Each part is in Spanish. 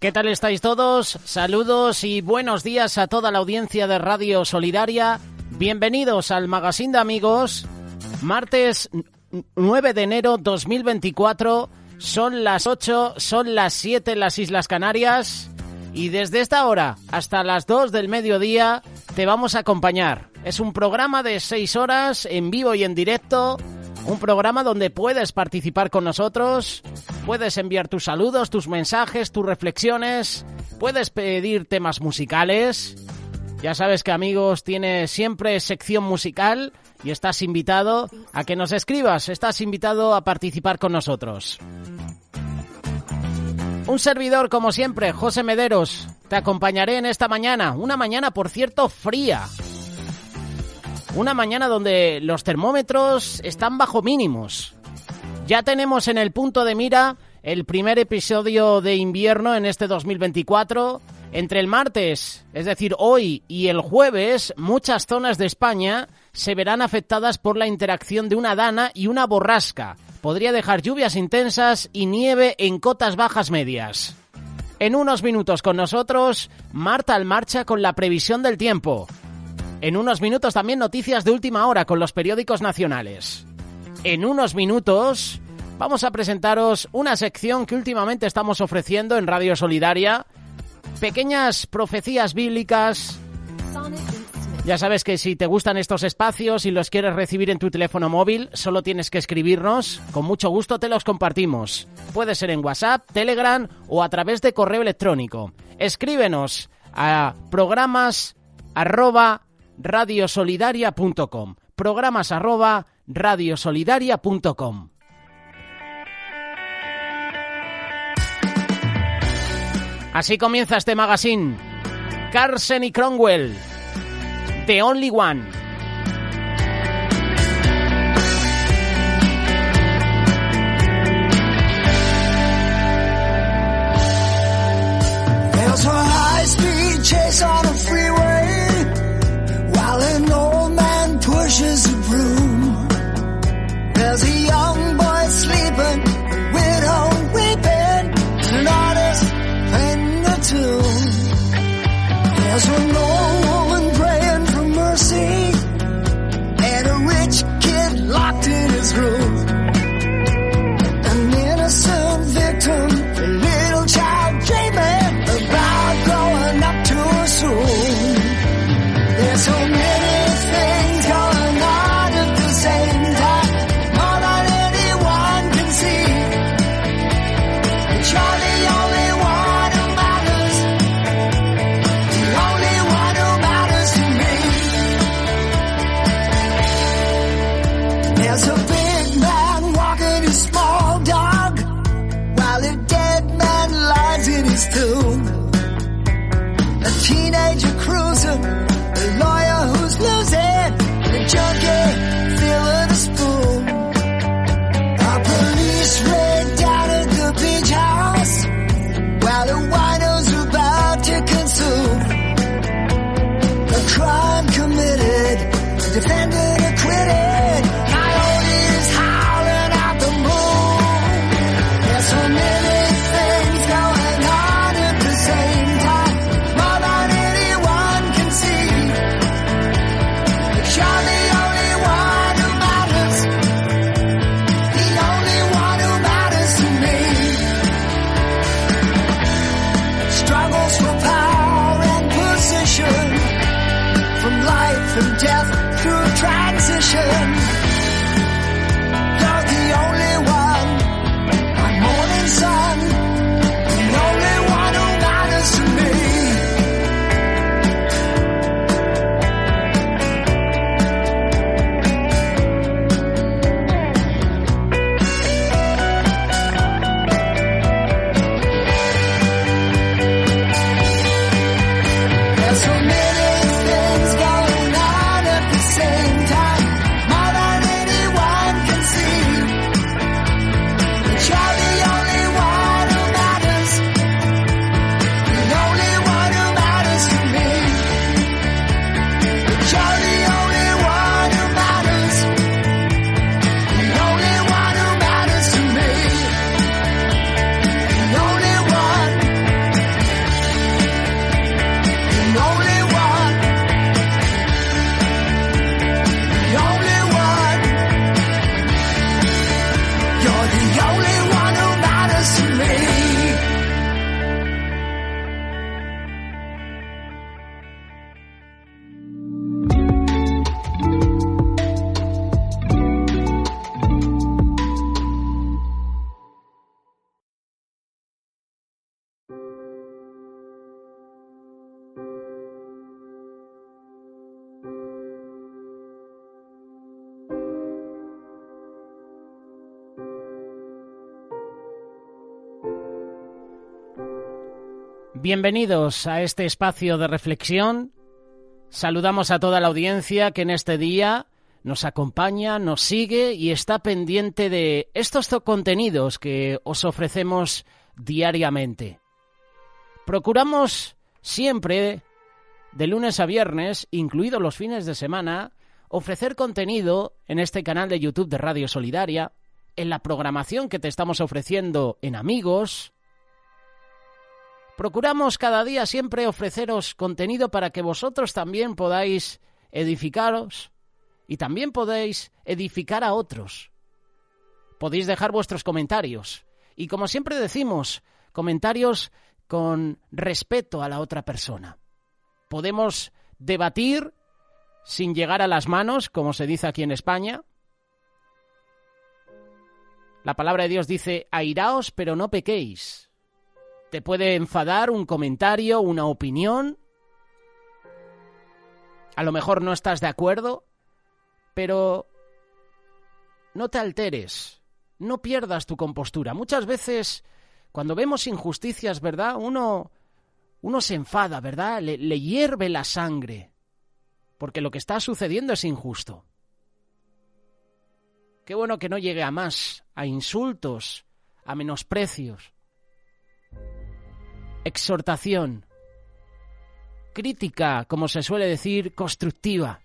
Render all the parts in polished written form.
¿Qué tal estáis todos? Saludos y buenos días a toda la audiencia de Radio Solidaria. Bienvenidos al Magazine de Amigos. Martes 9 de enero 2024. Son las 8, son las 7 en las Islas Canarias. Y desde esta hora hasta las 2 del mediodía te vamos a acompañar. Es un programa de 6 horas en vivo y en directo. Un programa donde puedes participar con nosotros, puedes enviar tus saludos, tus mensajes, tus reflexiones, puedes pedir temas musicales. Ya sabes que Amigos tiene siempre sección musical y estás invitado a que nos escribas, estás invitado a participar con nosotros. Un servidor, como siempre, José Mederos, te acompañaré en esta mañana, una mañana, por cierto, fría. Una mañana donde los termómetros están bajo mínimos. Ya tenemos en el punto de mira el primer episodio de invierno en este 2024. Entre el martes, es decir, hoy y el jueves, muchas zonas de España se verán afectadas por la interacción de una dana y una borrasca. Podría dejar lluvias intensas y nieve en cotas bajas medias. En unos minutos con nosotros, Marta Almarcha con la previsión del tiempo. En unos minutos también noticias de última hora con los periódicos nacionales. En unos minutos vamos a presentaros una sección que últimamente estamos ofreciendo en Radio Solidaria. Pequeñas profecías bíblicas. Ya sabes que si te gustan estos espacios y los quieres recibir en tu teléfono móvil, solo tienes que escribirnos. Con mucho gusto te los compartimos. Puede ser en WhatsApp, Telegram o a través de correo electrónico. Escríbenos a programas@radiosolidaria.com. programas@radiosolidaria.com. Así comienza este magazine. Carson y Cromwell, The Only One. There's a high-speed chase on a freeway while an old man pushes a broom. There's a young boy sleeping, a widow weeping, an artist painting a tomb. There's an old woman praying for mercy and a rich kid locked in his room. An innocent victim, a little child dreaming about growing up too soon. There's so many things going on at the same time, more than anyone can see. But you're the only one who matters, the only one who matters to me. There's a big man walking his small dog, while a dead man lies in his tomb. A teenager cruising, a lawyer who's losing, a junkie filling a spoon. A police raid down at the beach house, while the wino's about to consume. A crime committed, the defendant acquitted, coyotes howling out the moon. There's so many things going on at the same time, more than anyone can see. But you're the only one who matters, the only one who matters to me. Struggles for power and position, from life and death through transition. You're the only one, my morning sun, the only one who matters to me. There's so many things going on at the same time, more Bienvenidos a este espacio de reflexión. Saludamos a toda la audiencia que en este día nos acompaña, nos sigue y está pendiente de estos contenidos que os ofrecemos diariamente. Procuramos siempre, de lunes a viernes, incluidos los fines de semana, ofrecer contenido en este canal de YouTube de Radio Solidaria, en la programación que te estamos ofreciendo en Amigos. Procuramos cada día siempre ofreceros contenido para que vosotros también podáis edificaros y también podéis edificar a otros. Podéis dejar vuestros comentarios y, como siempre decimos, comentarios con respeto a la otra persona. Podemos debatir sin llegar a las manos, como se dice aquí en España. La palabra de Dios dice: airaos, pero no pequéis. Te puede enfadar un comentario, una opinión. A lo mejor no estás de acuerdo, pero no te alteres, no pierdas tu compostura. Muchas veces, cuando vemos injusticias, ¿verdad? Uno se enfada, ¿verdad? Le hierve la sangre, porque lo que está sucediendo es injusto. Qué bueno que no llegue a más, a insultos, a menosprecios. Exhortación, crítica, como se suele decir, constructiva.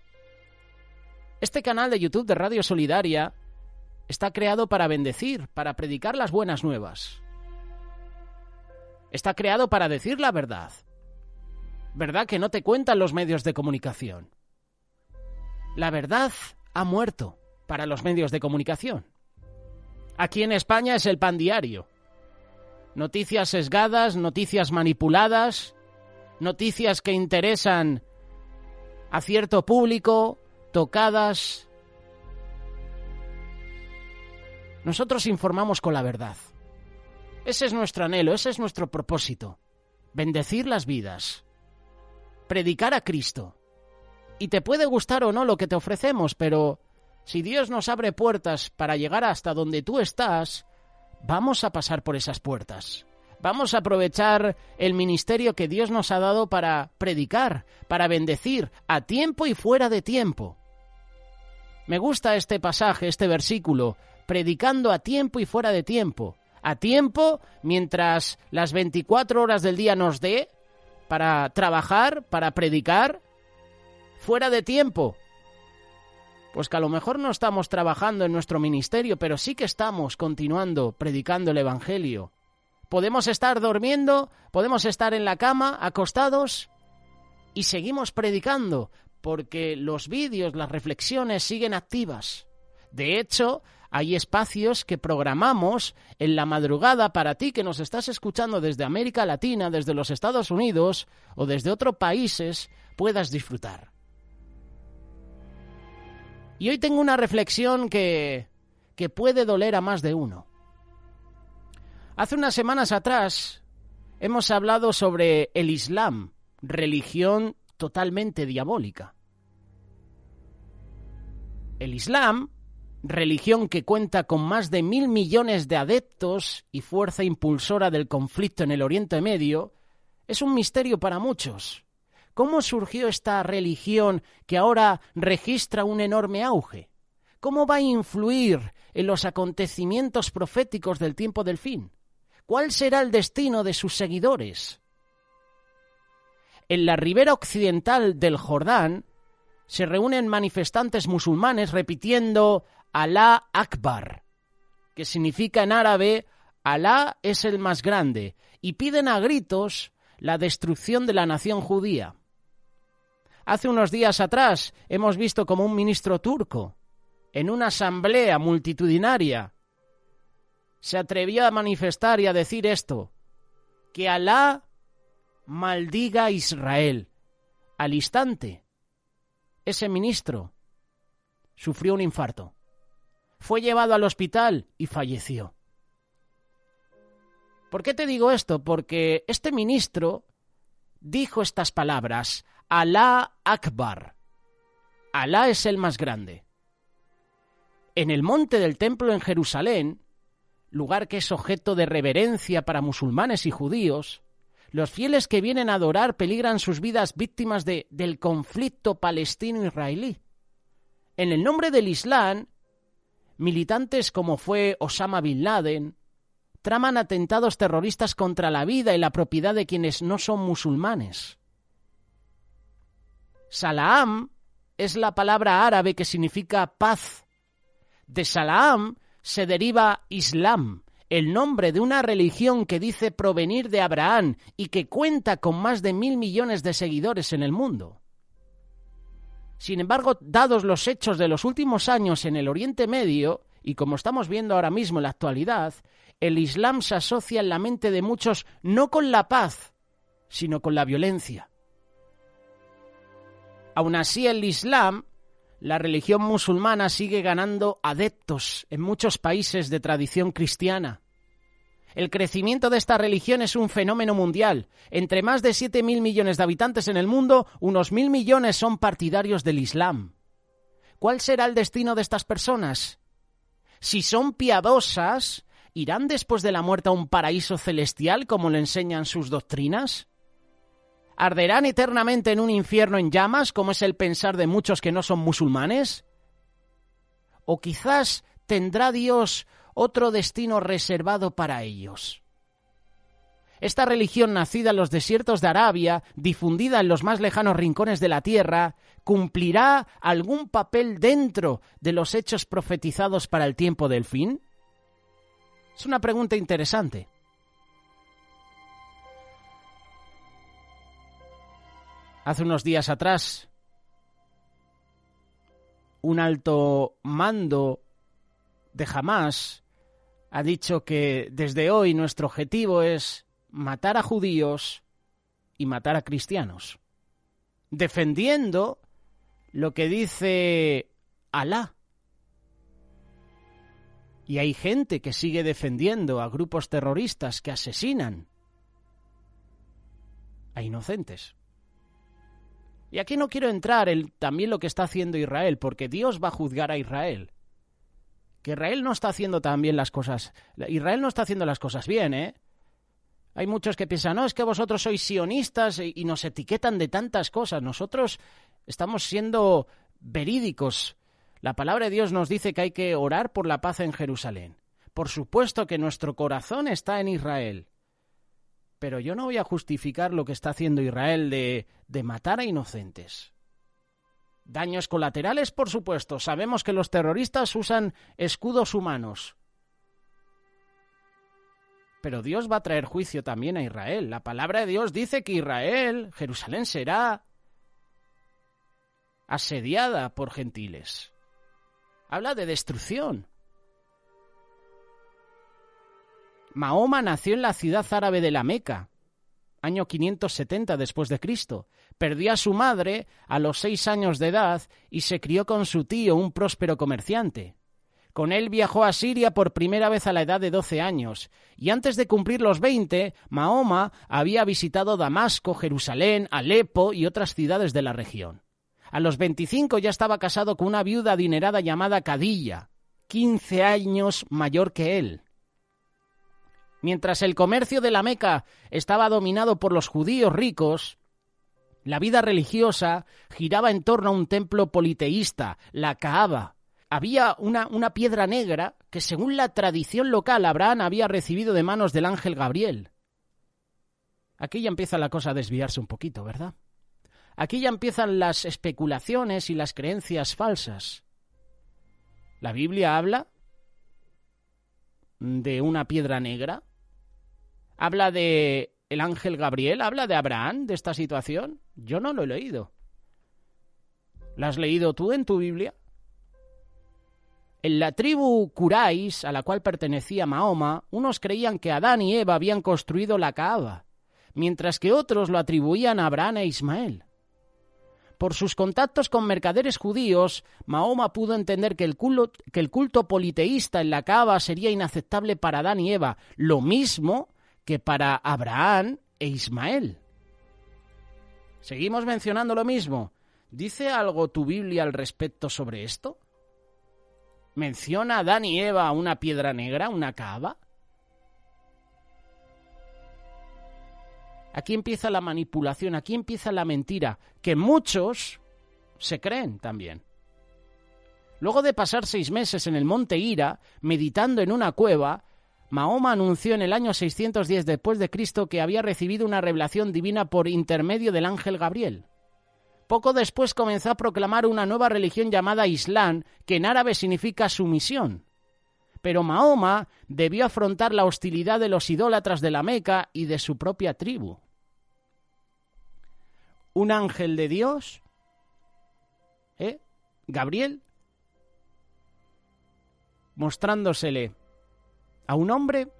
Este canal de YouTube de Radio Solidaria está creado para bendecir, para predicar las buenas nuevas. Está creado para decir la verdad. Verdad que no te cuentan los medios de comunicación. La verdad ha muerto para los medios de comunicación. Aquí en España es el pan diario. Noticias sesgadas, noticias manipuladas, noticias que interesan a cierto público, tocadas. Nosotros informamos con la verdad. Ese es nuestro anhelo, ese es nuestro propósito. Bendecir las vidas. Predicar a Cristo. Y te puede gustar o no lo que te ofrecemos, pero si Dios nos abre puertas para llegar hasta donde tú estás, vamos a pasar por esas puertas. Vamos a aprovechar el ministerio que Dios nos ha dado para predicar, para bendecir, a tiempo y fuera de tiempo. Me gusta este pasaje, este versículo, predicando a tiempo y fuera de tiempo. A tiempo, mientras las 24 horas del día nos dé para trabajar, para predicar. Fuera de tiempo, pues que a lo mejor no estamos trabajando en nuestro ministerio, pero sí que estamos continuando predicando el Evangelio. Podemos estar durmiendo, podemos estar en la cama, acostados, y seguimos predicando, porque los vídeos, las reflexiones siguen activas. De hecho, hay espacios que programamos en la madrugada para ti que nos estás escuchando desde América Latina, desde los Estados Unidos o desde otros países, puedas disfrutar. Y hoy tengo una reflexión que puede doler a más de uno. Hace unas semanas atrás hemos hablado sobre el Islam, religión totalmente diabólica. El Islam, religión que cuenta con más de 1.000 millones de adeptos y fuerza impulsora del conflicto en el Oriente Medio, es un misterio para muchos. ¿Cómo surgió esta religión que ahora registra un enorme auge? ¿Cómo va a influir en los acontecimientos proféticos del tiempo del fin? ¿Cuál será el destino de sus seguidores? En la ribera occidental del Jordán se reúnen manifestantes musulmanes repitiendo Alá Akbar, que significa en árabe Alá es el más grande, y piden a gritos la destrucción de la nación judía. Hace unos días atrás hemos visto como un ministro turco, en una asamblea multitudinaria, se atrevió a manifestar y a decir esto, que Alá maldiga a Israel. Al instante, ese ministro sufrió un infarto. Fue llevado al hospital y falleció. ¿Por qué te digo esto? Porque este ministro dijo estas palabras, Alá Akbar. Alá es el más grande. En el monte del templo en Jerusalén, lugar que es objeto de reverencia para musulmanes y judíos, Los fieles que vienen a adorar peligran sus vidas víctimas del conflicto palestino-israelí. En el nombre del Islam, militantes como fue Osama Bin Laden traman atentados terroristas contra la vida y la propiedad de quienes no son musulmanes. Salaam es la palabra árabe que significa paz. De Salaam se deriva Islam, el nombre de una religión que dice provenir de Abraham y que cuenta con más de 1.000 millones de seguidores en el mundo. Sin embargo, dados los hechos de los últimos años en el Oriente Medio, y como estamos viendo ahora mismo en la actualidad, el Islam se asocia en la mente de muchos no con la paz, sino con la violencia. Aun así, el Islam, la religión musulmana, sigue ganando adeptos en muchos países de tradición cristiana. El crecimiento de esta religión es un fenómeno mundial. Entre más de 7.000 millones de habitantes en el mundo, unos 1.000 millones son partidarios del Islam. ¿Cuál será el destino de estas personas? Si son piadosas, ¿irán después de la muerte a un paraíso celestial como le enseñan sus doctrinas? ¿Arderán eternamente en un infierno en llamas, como es el pensar de muchos que no son musulmanes? ¿O quizás tendrá Dios otro destino reservado para ellos? Esta religión, nacida en los desiertos de Arabia, difundida en los más lejanos rincones de la tierra, ¿cumplirá algún papel dentro de los hechos profetizados para el tiempo del fin? Es una pregunta interesante. Hace unos días atrás, un alto mando de Hamás ha dicho que desde hoy nuestro objetivo es matar a judíos y matar a cristianos, defendiendo lo que dice Alá. Y hay gente que sigue defendiendo a grupos terroristas que asesinan a inocentes. Y aquí no quiero entrar en también lo que está haciendo Israel, porque Dios va a juzgar a Israel. Que Israel no está haciendo también las cosas. Israel no está haciendo las cosas bien, ¿eh? Hay muchos que piensan, no, es que vosotros sois sionistas y nos etiquetan de tantas cosas. Nosotros estamos siendo verídicos. La palabra de Dios nos dice que hay que orar por la paz en Jerusalén. Por supuesto que nuestro corazón está en Israel. Pero yo no voy a justificar lo que está haciendo Israel de matar a inocentes. Daños colaterales, por supuesto. Sabemos que los terroristas usan escudos humanos. Pero Dios va a traer juicio también a Israel. La palabra de Dios dice que Israel, Jerusalén, será asediada por gentiles. Habla de destrucción. Mahoma nació en la ciudad árabe de la Meca, año 570 después de Cristo. Perdió a su madre a los 6 años de edad y se crió con su tío, un próspero comerciante. Con él viajó a Siria por primera vez a la edad de 12 años, y antes de cumplir los 20, Mahoma había visitado Damasco, Jerusalén, Alepo y otras ciudades de la región. A los 25 ya estaba casado con una viuda adinerada llamada Khadija, 15 años mayor que él. Mientras el comercio de la Meca estaba dominado por los judíos ricos, la vida religiosa giraba en torno a un templo politeísta, la Kaaba. Había una piedra negra que, según la tradición local, Abraham había recibido de manos del ángel Gabriel. Aquí ya empieza la cosa a desviarse un poquito, ¿verdad? Aquí ya empiezan las especulaciones y las creencias falsas. La Biblia habla de una piedra negra. ¿Habla de el ángel Gabriel? ¿Habla de Abraham, de esta situación? Yo no lo he leído. ¿La has leído tú en tu Biblia? En la tribu Quraysh, a la cual pertenecía Mahoma, unos creían que Adán y Eva habían construido la Kaaba, mientras que otros lo atribuían a Abraham e Ismael. Por sus contactos con mercaderes judíos, Mahoma pudo entender que el culto politeísta en la Kaaba sería inaceptable para Adán y Eva, lo mismo que para Abraham e Ismael. Seguimos mencionando lo mismo. ¿Dice algo tu Biblia al respecto sobre esto? ¿Menciona a Adán y Eva una piedra negra, una Kaaba? Aquí empieza la manipulación, aquí empieza la mentira, que muchos se creen también. Luego de pasar 6 meses en el monte Hira, meditando en una cueva, Mahoma anunció en el año 610 después de Cristo que había recibido una revelación divina por intermedio del ángel Gabriel. Poco después comenzó a proclamar una nueva religión llamada Islam, que en árabe significa sumisión. Pero Mahoma debió afrontar la hostilidad de los idólatras de la Meca y de su propia tribu. Un ángel de Dios, Gabriel, mostrándosele a un hombre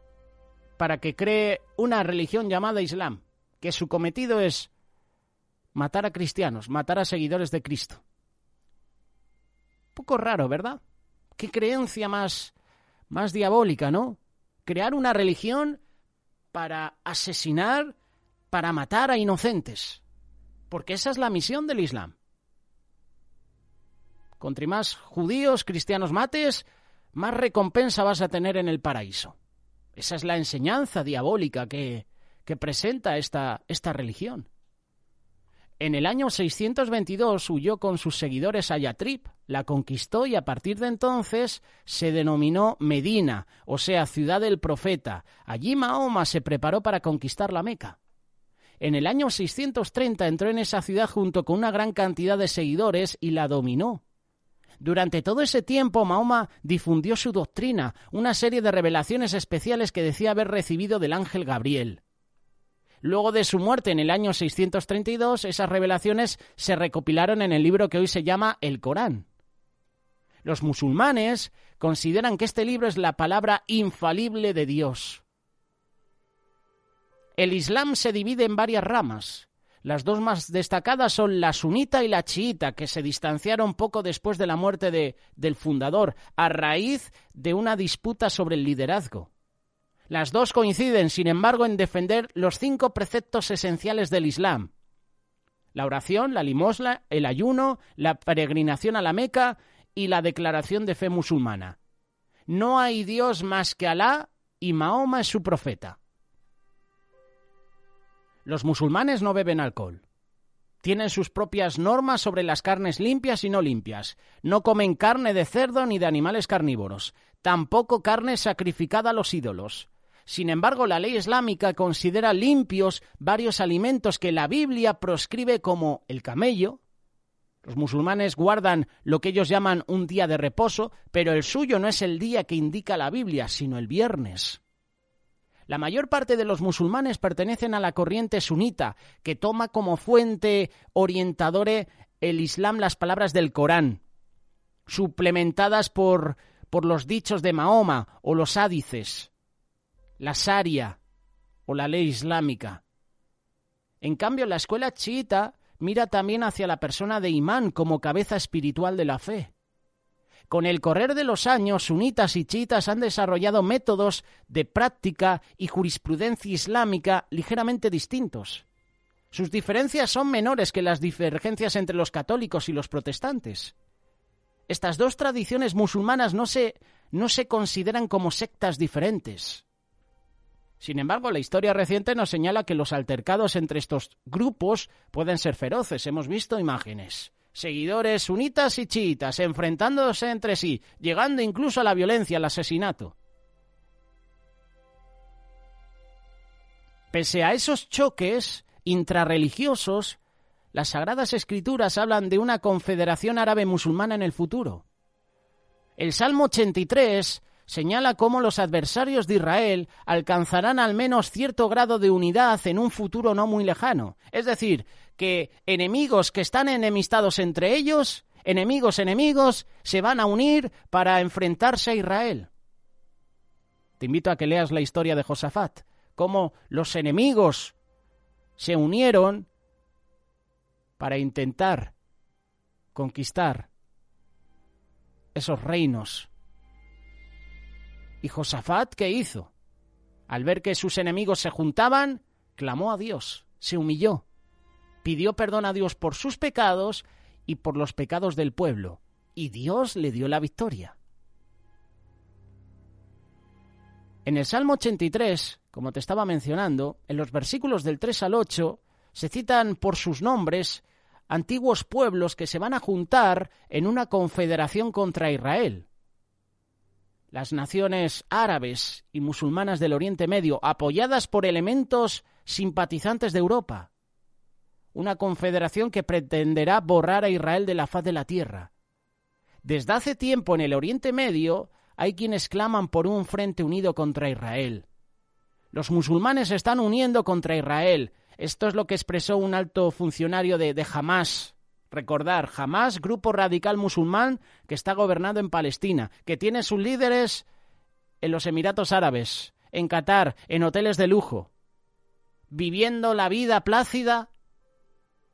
para que cree una religión llamada Islam, que su cometido es matar a cristianos, matar a seguidores de Cristo. Poco raro, ¿verdad? Qué creencia más diabólica, ¿no? Crear una religión para asesinar, para matar a inocentes. Porque esa es la misión del Islam. Contra más judíos, cristianos mates, más recompensa vas a tener en el paraíso. Esa es la enseñanza diabólica que presenta esta religión. En el año 622 huyó con sus seguidores a Yatrib, la conquistó y a partir de entonces se denominó Medina, o sea, ciudad del profeta. Allí Mahoma se preparó para conquistar la Meca. En el año 630 entró en esa ciudad junto con una gran cantidad de seguidores y la dominó. Durante todo ese tiempo Mahoma difundió su doctrina, una serie de revelaciones especiales que decía haber recibido del ángel Gabriel. Luego de su muerte en el año 632, esas revelaciones se recopilaron en el libro que hoy se llama el Corán. Los musulmanes consideran que este libro es la palabra infalible de Dios. El Islam se divide en varias ramas. Las dos más destacadas son la sunita y la chiita, que se distanciaron poco después de la muerte del fundador, a raíz de una disputa sobre el liderazgo. Las dos coinciden, sin embargo, en defender los 5 preceptos esenciales del Islam: la oración, la limosna, el ayuno, la peregrinación a la Meca y la declaración de fe musulmana. No hay Dios más que Alá y Mahoma es su profeta. Los musulmanes no beben alcohol. Tienen sus propias normas sobre las carnes limpias y no limpias. No comen carne de cerdo ni de animales carnívoros. Tampoco carne sacrificada a los ídolos. Sin embargo, la ley islámica considera limpios varios alimentos que la Biblia proscribe, como el camello. Los musulmanes guardan lo que ellos llaman un día de reposo, pero el suyo no es el día que indica la Biblia, sino el viernes. La mayor parte de los musulmanes pertenecen a la corriente sunita, que toma como fuente orientadora el Islam las palabras del Corán, suplementadas por los dichos de Mahoma o los hadices, la Sharia o la ley islámica. En cambio, la escuela chiita mira también hacia la persona de imán como cabeza espiritual de la fe. Con el correr de los años, sunitas y chiitas han desarrollado métodos de práctica y jurisprudencia islámica ligeramente distintos. Sus diferencias son menores que las divergencias entre los católicos y los protestantes. Estas dos tradiciones musulmanas no se consideran como sectas diferentes. Sin embargo, la historia reciente nos señala que los altercados entre estos grupos pueden ser feroces. Hemos visto imágenes. Seguidores sunitas y chiitas enfrentándose entre sí, llegando incluso a la violencia, al asesinato. Pese a esos choques intrarreligiosos, las Sagradas Escrituras hablan de una confederación árabe musulmana en el futuro. El Salmo 83 señala cómo los adversarios de Israel alcanzarán al menos cierto grado de unidad en un futuro no muy lejano. Es decir, que enemigos que están enemistados entre ellos, enemigos, se van a unir para enfrentarse a Israel. Te invito a que leas la historia de Josafat, cómo los enemigos se unieron para intentar conquistar esos reinos. ¿Y Josafat qué hizo? Al ver que sus enemigos se juntaban, clamó a Dios, se humilló, pidió perdón a Dios por sus pecados y por los pecados del pueblo, y Dios le dio la victoria. En el Salmo 83, como te estaba mencionando, en los versículos del 3 al 8 se citan por sus nombres antiguos pueblos que se van a juntar en una confederación contra Israel. Las naciones árabes y musulmanas del Oriente Medio, apoyadas por elementos simpatizantes de Europa. Una confederación que pretenderá borrar a Israel de la faz de la tierra. Desde hace tiempo en el Oriente Medio hay quienes claman por un frente unido contra Israel. Los musulmanes se están uniendo contra Israel. Esto es lo que expresó un alto funcionario de Hamás. Recordar, Hamás, grupo radical musulmán que está gobernado en Palestina, que tiene sus líderes en los Emiratos Árabes, en Qatar, en hoteles de lujo, viviendo la vida plácida,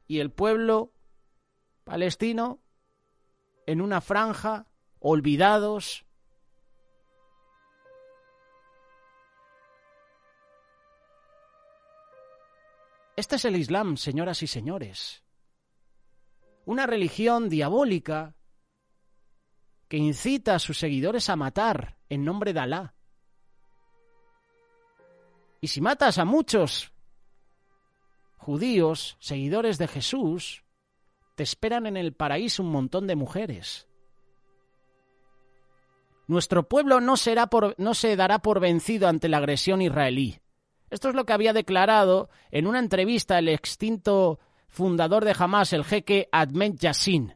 y el pueblo palestino en una franja, olvidados. Este es el Islam, señoras y señores. Una religión diabólica que incita a sus seguidores a matar en nombre de Alá. Y si matas a muchos judíos, seguidores de Jesús, te esperan en el paraíso un montón de mujeres. Nuestro pueblo no se dará por vencido ante la agresión israelí. Esto es lo que había declarado en una entrevista el extinto fundador de Hamás, el jeque Ahmed Yassin.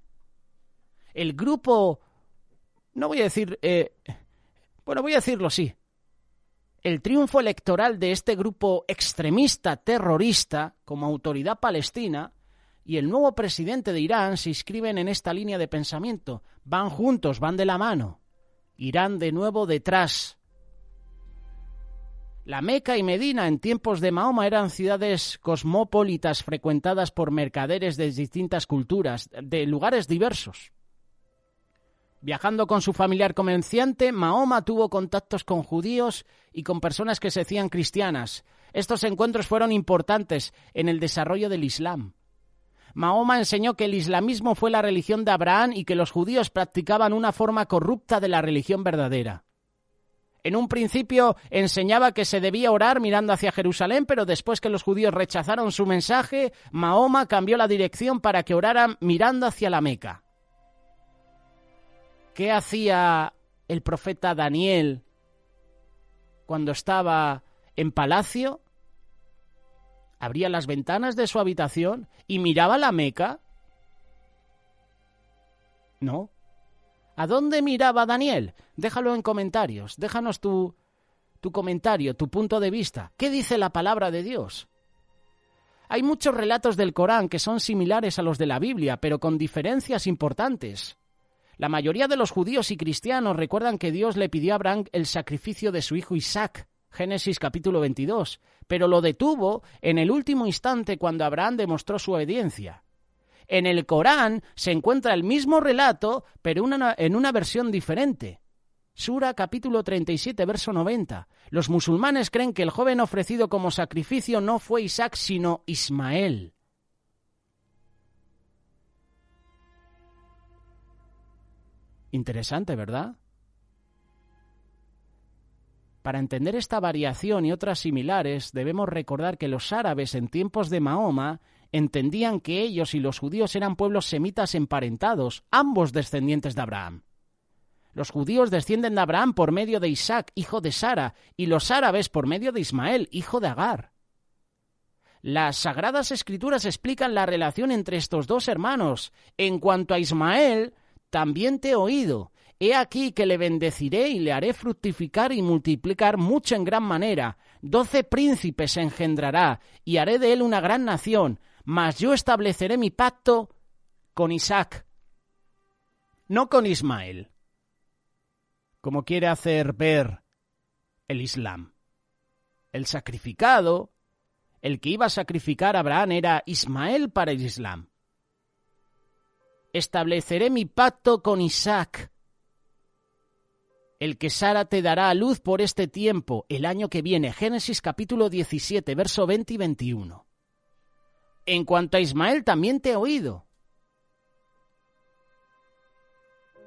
El grupo, voy a decirlo sí. El triunfo electoral de este grupo extremista terrorista como autoridad palestina y el nuevo presidente de Irán se inscriben en esta línea de pensamiento. Van juntos, van de la mano. Irán de nuevo detrás. La Meca y Medina en tiempos de Mahoma eran ciudades cosmopolitas frecuentadas por mercaderes de distintas culturas, de lugares diversos. Viajando con su familiar comerciante, Mahoma tuvo contactos con judíos y con personas que se decían cristianas. Estos encuentros fueron importantes en el desarrollo del Islam. Mahoma enseñó que el islamismo fue la religión de Abraham y que los judíos practicaban una forma corrupta de la religión verdadera. En un principio enseñaba que se debía orar mirando hacia Jerusalén, pero después que los judíos rechazaron su mensaje, Mahoma cambió la dirección para que oraran mirando hacia la Meca. ¿Qué hacía el profeta Daniel cuando estaba en palacio? Abría las ventanas de su habitación y miraba la Meca. No. ¿A dónde miraba Daniel? Déjalo en comentarios. Déjanos tu comentario, tu punto de vista. ¿Qué dice la palabra de Dios? Hay muchos relatos del Corán que son similares a los de la Biblia, pero con diferencias importantes. La mayoría de los judíos y cristianos recuerdan que Dios le pidió a Abraham el sacrificio de su hijo Isaac, Génesis capítulo 22, pero lo detuvo en el último instante cuando Abraham demostró su obediencia. En el Corán se encuentra el mismo relato, pero en una versión diferente. Sura capítulo 37, verso 90. Los musulmanes creen que el joven ofrecido como sacrificio no fue Isaac, sino Ismael. Interesante, ¿verdad? Para entender esta variación y otras similares, debemos recordar que los árabes en tiempos de Mahoma entendían que ellos y los judíos eran pueblos semitas emparentados, ambos descendientes de Abraham. Los judíos descienden de Abraham por medio de Isaac, hijo de Sara, y los árabes por medio de Ismael, hijo de Agar. Las Sagradas Escrituras explican la relación entre estos dos hermanos. En cuanto a Ismael, también te he oído. He aquí que le bendeciré y le haré fructificar y multiplicar mucho en gran manera. 12 príncipes engendrará, y haré de él una gran nación. Mas yo estableceré mi pacto con Isaac, no con Ismael, como quiere hacer ver el Islam. El sacrificado, el que iba a sacrificar a Abraham, era Ismael para el Islam. Estableceré mi pacto con Isaac, el que Sara te dará a luz por este tiempo, el año que viene. Génesis capítulo 17, verso 20 y 21. En cuanto a Ismael, también te he oído.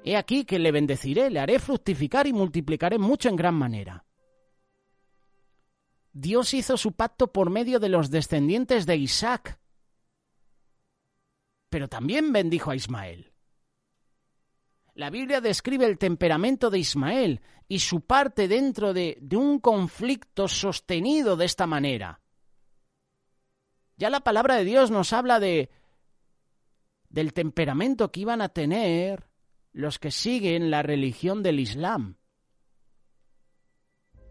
He aquí que le bendeciré, le haré fructificar y multiplicaré mucho en gran manera. Dios hizo su pacto por medio de los descendientes de Isaac, pero también bendijo a Ismael. La Biblia describe el temperamento de Ismael y su parte dentro de un conflicto sostenido de esta manera. Ya la palabra de Dios nos habla del temperamento que iban a tener los que siguen la religión del Islam.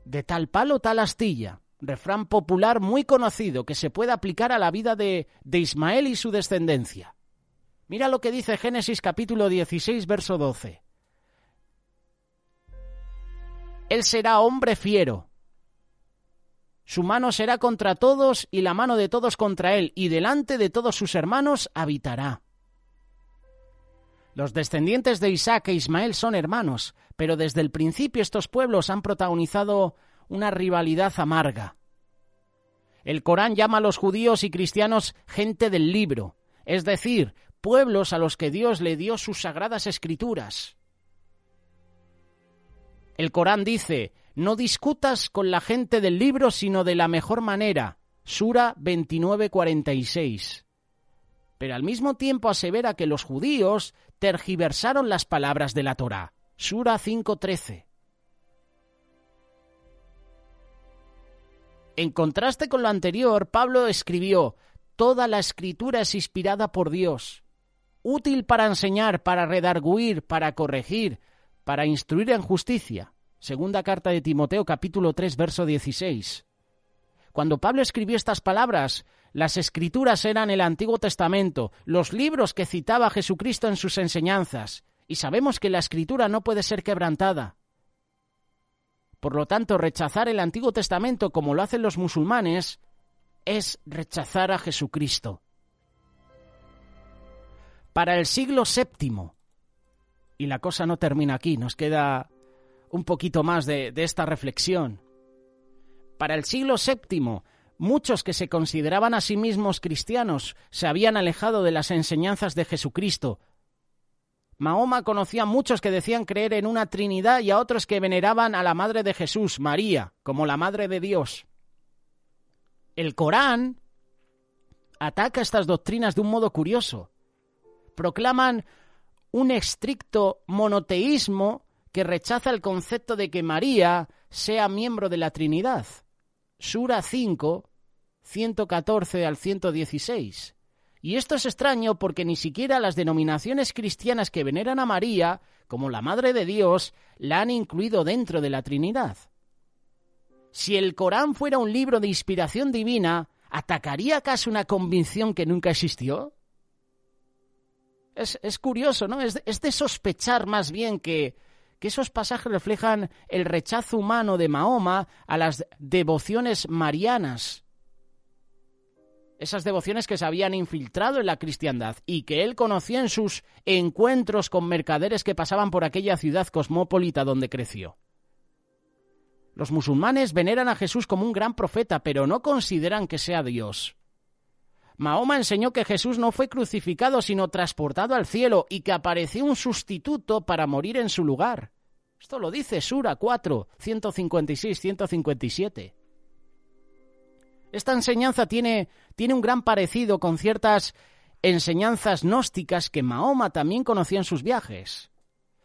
De tal palo, tal astilla, refrán popular muy conocido que se puede aplicar a la vida de Ismael y su descendencia. Mira lo que dice Génesis capítulo 16, verso 12. Él será hombre fiero. Su mano será contra todos y la mano de todos contra él, y delante de todos sus hermanos habitará. Los descendientes de Isaac e Ismael son hermanos, pero desde el principio estos pueblos han protagonizado una rivalidad amarga. El Corán llama a los judíos y cristianos gente del libro, es decir, pueblos a los que Dios le dio sus sagradas escrituras. El Corán dice: no discutas con la gente del libro sino de la mejor manera. Sura 29:46. Pero al mismo tiempo asevera que los judíos tergiversaron las palabras de la Torá. Sura 5:13. En contraste con lo anterior, Pablo escribió: toda la escritura es inspirada por Dios, útil para enseñar, para redarguir, para corregir, para instruir en justicia. Segunda carta de Timoteo, capítulo 3, verso 16. Cuando Pablo escribió estas palabras, las escrituras eran el Antiguo Testamento, los libros que citaba Jesucristo en sus enseñanzas, y sabemos que la escritura no puede ser quebrantada. Por lo tanto, rechazar el Antiguo Testamento, como lo hacen los musulmanes, es rechazar a Jesucristo. Para el siglo VII, y la cosa no termina aquí, nos queda un poquito más de esta reflexión. Para el siglo VII, muchos que se consideraban a sí mismos cristianos se habían alejado de las enseñanzas de Jesucristo. Mahoma conocía a muchos que decían creer en una Trinidad y a otros que veneraban a la Madre de Jesús, María, como la Madre de Dios. El Corán ataca estas doctrinas de un modo curioso. Proclaman un estricto monoteísmo que rechaza el concepto de que María sea miembro de la Trinidad. Sura 5, 114 al 116. Y esto es extraño porque ni siquiera las denominaciones cristianas que veneran a María, como la Madre de Dios, la han incluido dentro de la Trinidad. Si el Corán fuera un libro de inspiración divina, ¿atacaría acaso una convicción que nunca existió? Es curioso, ¿no? Es de sospechar más bien que esos pasajes reflejan el rechazo humano de Mahoma a las devociones marianas. Esas devociones que se habían infiltrado en la cristiandad y que él conocía en sus encuentros con mercaderes que pasaban por aquella ciudad cosmopolita donde creció. Los musulmanes veneran a Jesús como un gran profeta, pero no consideran que sea Dios. Mahoma enseñó que Jesús no fue crucificado, sino transportado al cielo y que apareció un sustituto para morir en su lugar. Esto lo dice Sura 4, 156-157. Esta enseñanza tiene un gran parecido con ciertas enseñanzas gnósticas que Mahoma también conocía en sus viajes.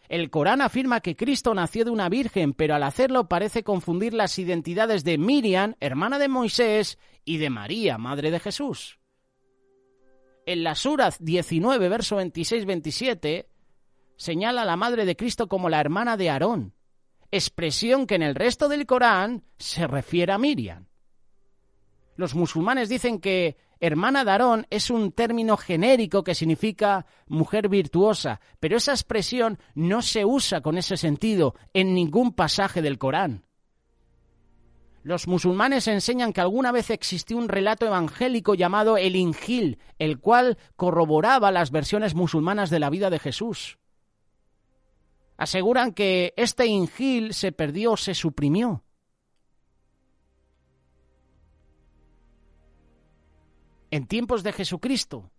El Corán afirma que Cristo nació de una virgen, pero al hacerlo parece confundir las identidades de Miriam, hermana de Moisés, y de María, madre de Jesús. En la Sura 19, verso 26-27, señala a la madre de Cristo como la hermana de Aarón, expresión que en el resto del Corán se refiere a Miriam. Los musulmanes dicen que hermana de Aarón es un término genérico que significa mujer virtuosa, pero esa expresión no se usa con ese sentido en ningún pasaje del Corán. Los musulmanes enseñan que alguna vez existió un relato evangélico llamado el Injil, el cual corroboraba las versiones musulmanas de la vida de Jesús. Aseguran que este Injil se perdió o se suprimió. En tiempos de Jesucristo,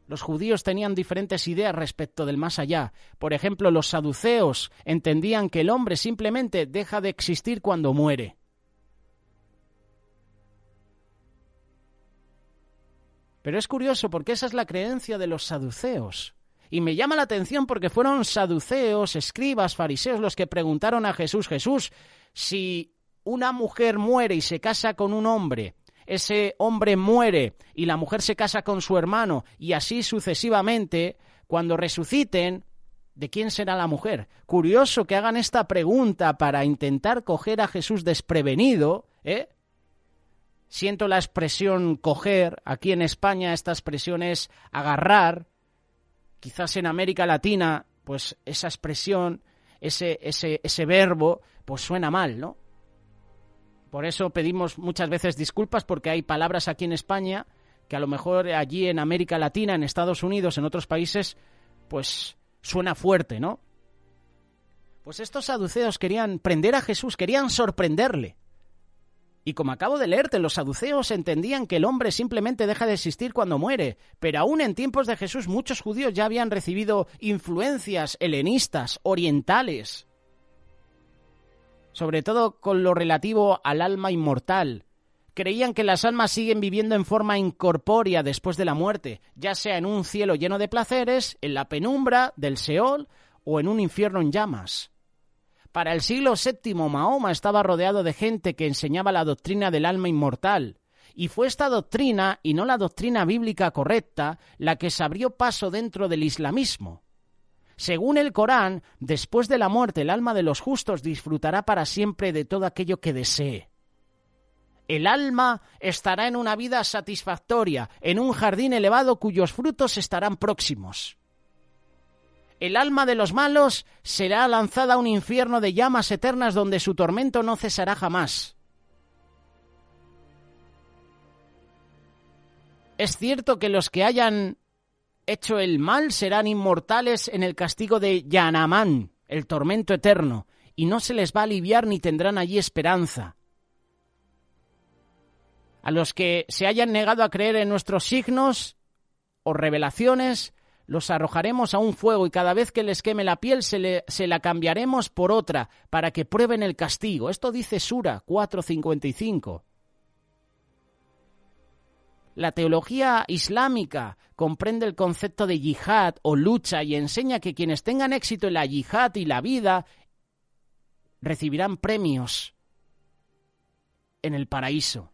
los judíos tenían diferentes ideas respecto del más allá. Por ejemplo, los saduceos entendían que el hombre simplemente deja de existir cuando muere. Pero es curioso porque esa es la creencia de los saduceos. Y me llama la atención porque fueron saduceos, escribas, fariseos los que preguntaron a Jesús, Jesús, si una mujer muere y se casa con un hombre, ese hombre muere y la mujer se casa con su hermano y así sucesivamente, cuando resuciten, ¿de quién será la mujer? Curioso que hagan esta pregunta para intentar coger a Jesús desprevenido, ¿eh? Siento la expresión coger, aquí en España esta expresión es agarrar, quizás en América Latina, pues esa expresión, ese verbo, pues suena mal, ¿no? Por eso pedimos muchas veces disculpas porque hay palabras aquí en España que a lo mejor allí en América Latina, en Estados Unidos, en otros países, pues suena fuerte, ¿no? Pues estos saduceos querían prender a Jesús, querían sorprenderle. Y como acabo de leerte, los saduceos entendían que el hombre simplemente deja de existir cuando muere, pero aún en tiempos de Jesús muchos judíos ya habían recibido influencias helenistas, orientales, sobre todo con lo relativo al alma inmortal. Creían que las almas siguen viviendo en forma incorpórea después de la muerte, ya sea en un cielo lleno de placeres, en la penumbra del Seol o en un infierno en llamas. Para el siglo VII, Mahoma estaba rodeado de gente que enseñaba la doctrina del alma inmortal, y fue esta doctrina, y no la doctrina bíblica correcta, la que se abrió paso dentro del islamismo. Según el Corán, después de la muerte el alma de los justos disfrutará para siempre de todo aquello que desee. El alma estará en una vida satisfactoria, en un jardín elevado cuyos frutos estarán próximos. El alma de los malos será lanzada a un infierno de llamas eternas donde su tormento no cesará jamás. Es cierto que los que hayan hecho el mal serán inmortales en el castigo de Yanamán, el tormento eterno, y no se les va a aliviar ni tendrán allí esperanza. A los que se hayan negado a creer en nuestros signos o revelaciones, los arrojaremos a un fuego y cada vez que les queme la piel se la cambiaremos por otra para que prueben el castigo. Esto dice Sura 4:55. La teología islámica comprende el concepto de yihad o lucha y enseña que quienes tengan éxito en la yihad y la vida recibirán premios en el paraíso.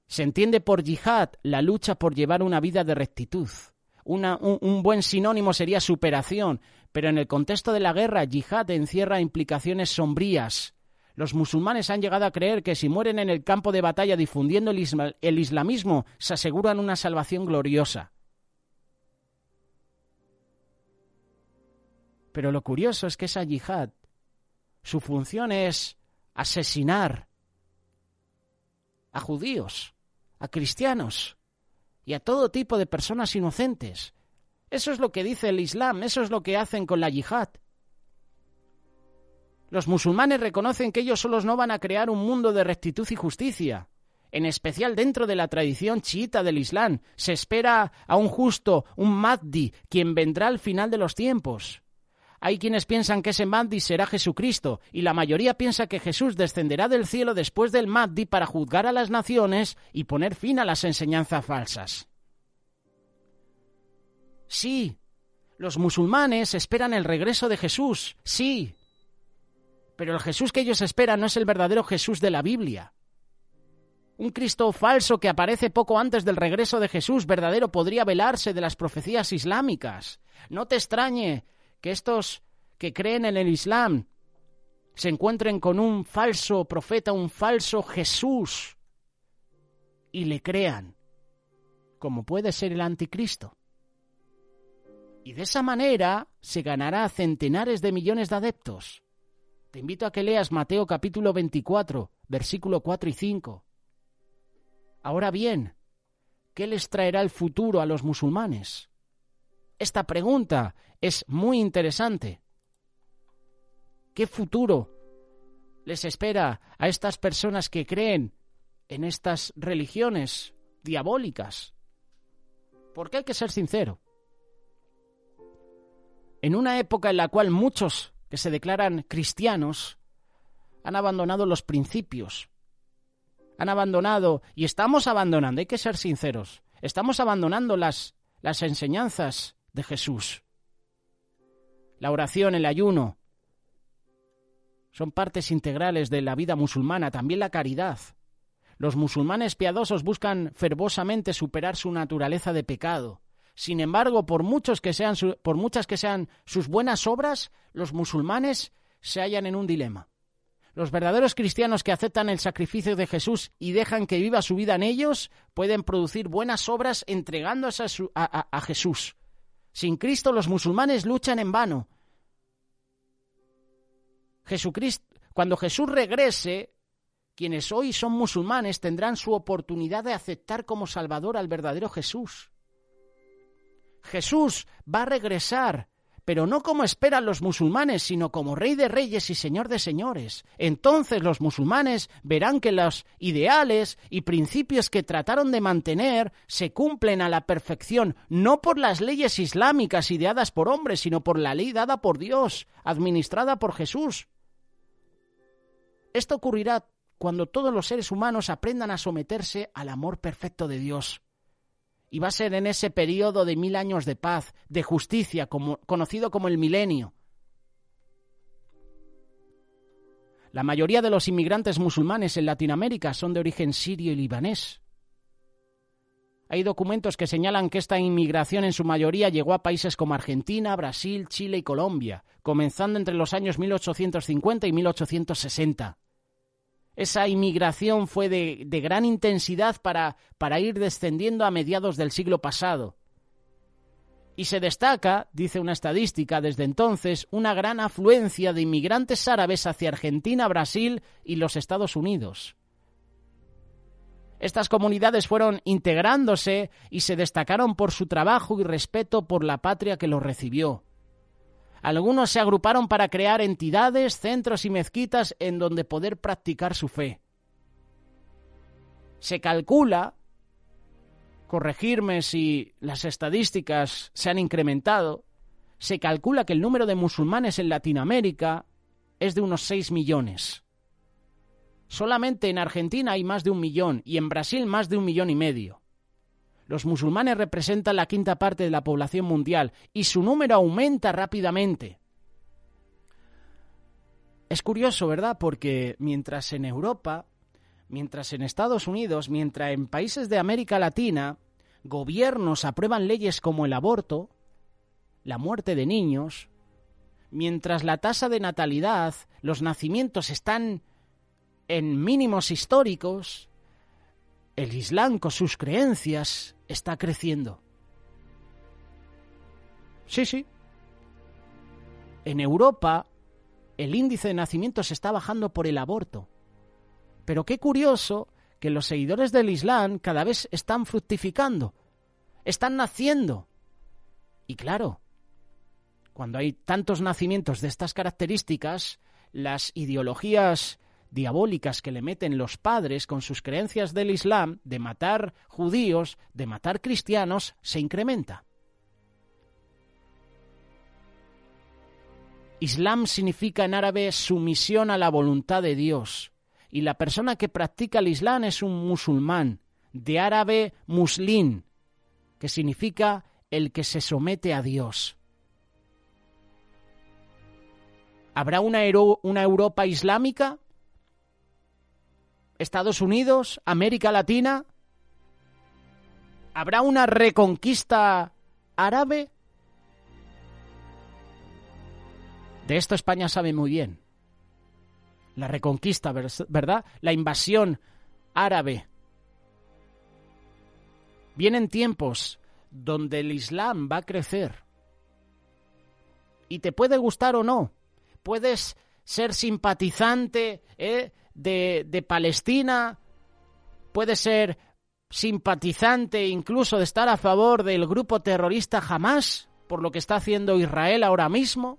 Se entiende por yihad la lucha por llevar una vida de rectitud. Un buen sinónimo sería superación, pero en el contexto de la guerra, yihad encierra implicaciones sombrías. Los musulmanes han llegado a creer que si mueren en el campo de batalla difundiendo el islamismo, se aseguran una salvación gloriosa. Pero lo curioso es que esa yihad, su función es asesinar a judíos, a cristianos y a todo tipo de personas inocentes. Eso es lo que dice el Islam, eso es lo que hacen con la yihad. Los musulmanes reconocen que ellos solos no van a crear un mundo de rectitud y justicia. En especial dentro de la tradición chiita del Islam, se espera a un justo, un Mahdi, quien vendrá al final de los tiempos. Hay quienes piensan que ese Mahdi será Jesucristo, y la mayoría piensa que Jesús descenderá del cielo después del Mahdi para juzgar a las naciones y poner fin a las enseñanzas falsas. Sí, los musulmanes esperan el regreso de Jesús, sí. Pero el Jesús que ellos esperan no es el verdadero Jesús de la Biblia. Un Cristo falso que aparece poco antes del regreso de Jesús verdadero podría velarse de las profecías islámicas. No te extrañe que estos que creen en el Islam se encuentren con un falso profeta, un falso Jesús, y le crean, como puede ser el anticristo. Y de esa manera se ganará centenares de millones de adeptos. Te invito a que leas Mateo capítulo 24, versículo 4 y 5. Ahora bien, ¿qué les traerá el futuro a los musulmanes? Esta pregunta es muy interesante. ¿Qué futuro les espera a estas personas que creen en estas religiones diabólicas? Porque hay que ser sincero. En una época en la cual muchos que se declaran cristianos han abandonado los principios, han abandonado, y estamos abandonando, hay que ser sinceros, estamos abandonando las enseñanzas de Jesús. La oración, el ayuno, son partes integrales de la vida musulmana, también la caridad. Los musulmanes piadosos buscan fervorosamente superar su naturaleza de pecado. Sin embargo, por muchas que sean sus buenas obras, los musulmanes se hallan en un dilema. Los verdaderos cristianos que aceptan el sacrificio de Jesús y dejan que viva su vida en ellos, pueden producir buenas obras entregándose a Jesús. Sin Cristo, los musulmanes luchan en vano. Cuando Jesús regrese, quienes hoy son musulmanes tendrán su oportunidad de aceptar como Salvador al verdadero Jesús. Jesús va a regresar, pero no como esperan los musulmanes, sino como Rey de Reyes y Señor de Señores. Entonces los musulmanes verán que los ideales y principios que trataron de mantener se cumplen a la perfección, no por las leyes islámicas ideadas por hombres, sino por la ley dada por Dios, administrada por Jesús. Esto ocurrirá cuando todos los seres humanos aprendan a someterse al amor perfecto de Dios. Y va a ser en ese periodo de 1000 años de paz, de justicia, conocido como el milenio. La mayoría de los inmigrantes musulmanes en Latinoamérica son de origen sirio y libanés. Hay documentos que señalan que esta inmigración en su mayoría llegó a países como Argentina, Brasil, Chile y Colombia, comenzando entre los años 1850 y 1860. Esa inmigración fue de gran intensidad para ir descendiendo a mediados del siglo pasado. Y se destaca, dice una estadística, desde entonces, una gran afluencia de inmigrantes árabes hacia Argentina, Brasil y los Estados Unidos. Estas comunidades fueron integrándose y se destacaron por su trabajo y respeto por la patria que los recibió. Algunos se agruparon para crear entidades, centros y mezquitas en donde poder practicar su fe. Se calcula, corregirme si las estadísticas se han incrementado, se calcula que el número de musulmanes en Latinoamérica es de unos 6 millones. Solamente en Argentina hay más de 1 millón y en Brasil más de 1,5 millones. Los musulmanes representan la 1/5 parte de la población mundial y su número aumenta rápidamente. Es curioso, ¿verdad? Porque mientras en Europa, mientras en Estados Unidos, mientras en países de América Latina, gobiernos aprueban leyes como el aborto, la muerte de niños, mientras la tasa de natalidad, los nacimientos están en mínimos históricos, el Islam con sus creencias está creciendo. Sí. En Europa, el índice de nacimientos está bajando por el aborto. Pero qué curioso que los seguidores del Islam cada vez están fructificando, están naciendo. Y claro, cuando hay tantos nacimientos de estas características, las ideologías diabólicas que le meten los padres con sus creencias del Islam, de matar judíos, de matar cristianos, se incrementa. Islam significa en árabe sumisión a la voluntad de Dios, y la persona que practica el Islam es un musulmán, de árabe muslín, que significa el que se somete a Dios. ¿Habrá una Europa islámica? ¿Estados Unidos? ¿América Latina? ¿Habrá una reconquista árabe? De esto España sabe muy bien. La reconquista, ¿verdad? La invasión árabe. Vienen tiempos donde el Islam va a crecer. Y te puede gustar o no. Puedes ser simpatizante de Palestina, puedes ser simpatizante incluso de estar a favor del grupo terrorista Hamás, por lo que está haciendo Israel ahora mismo.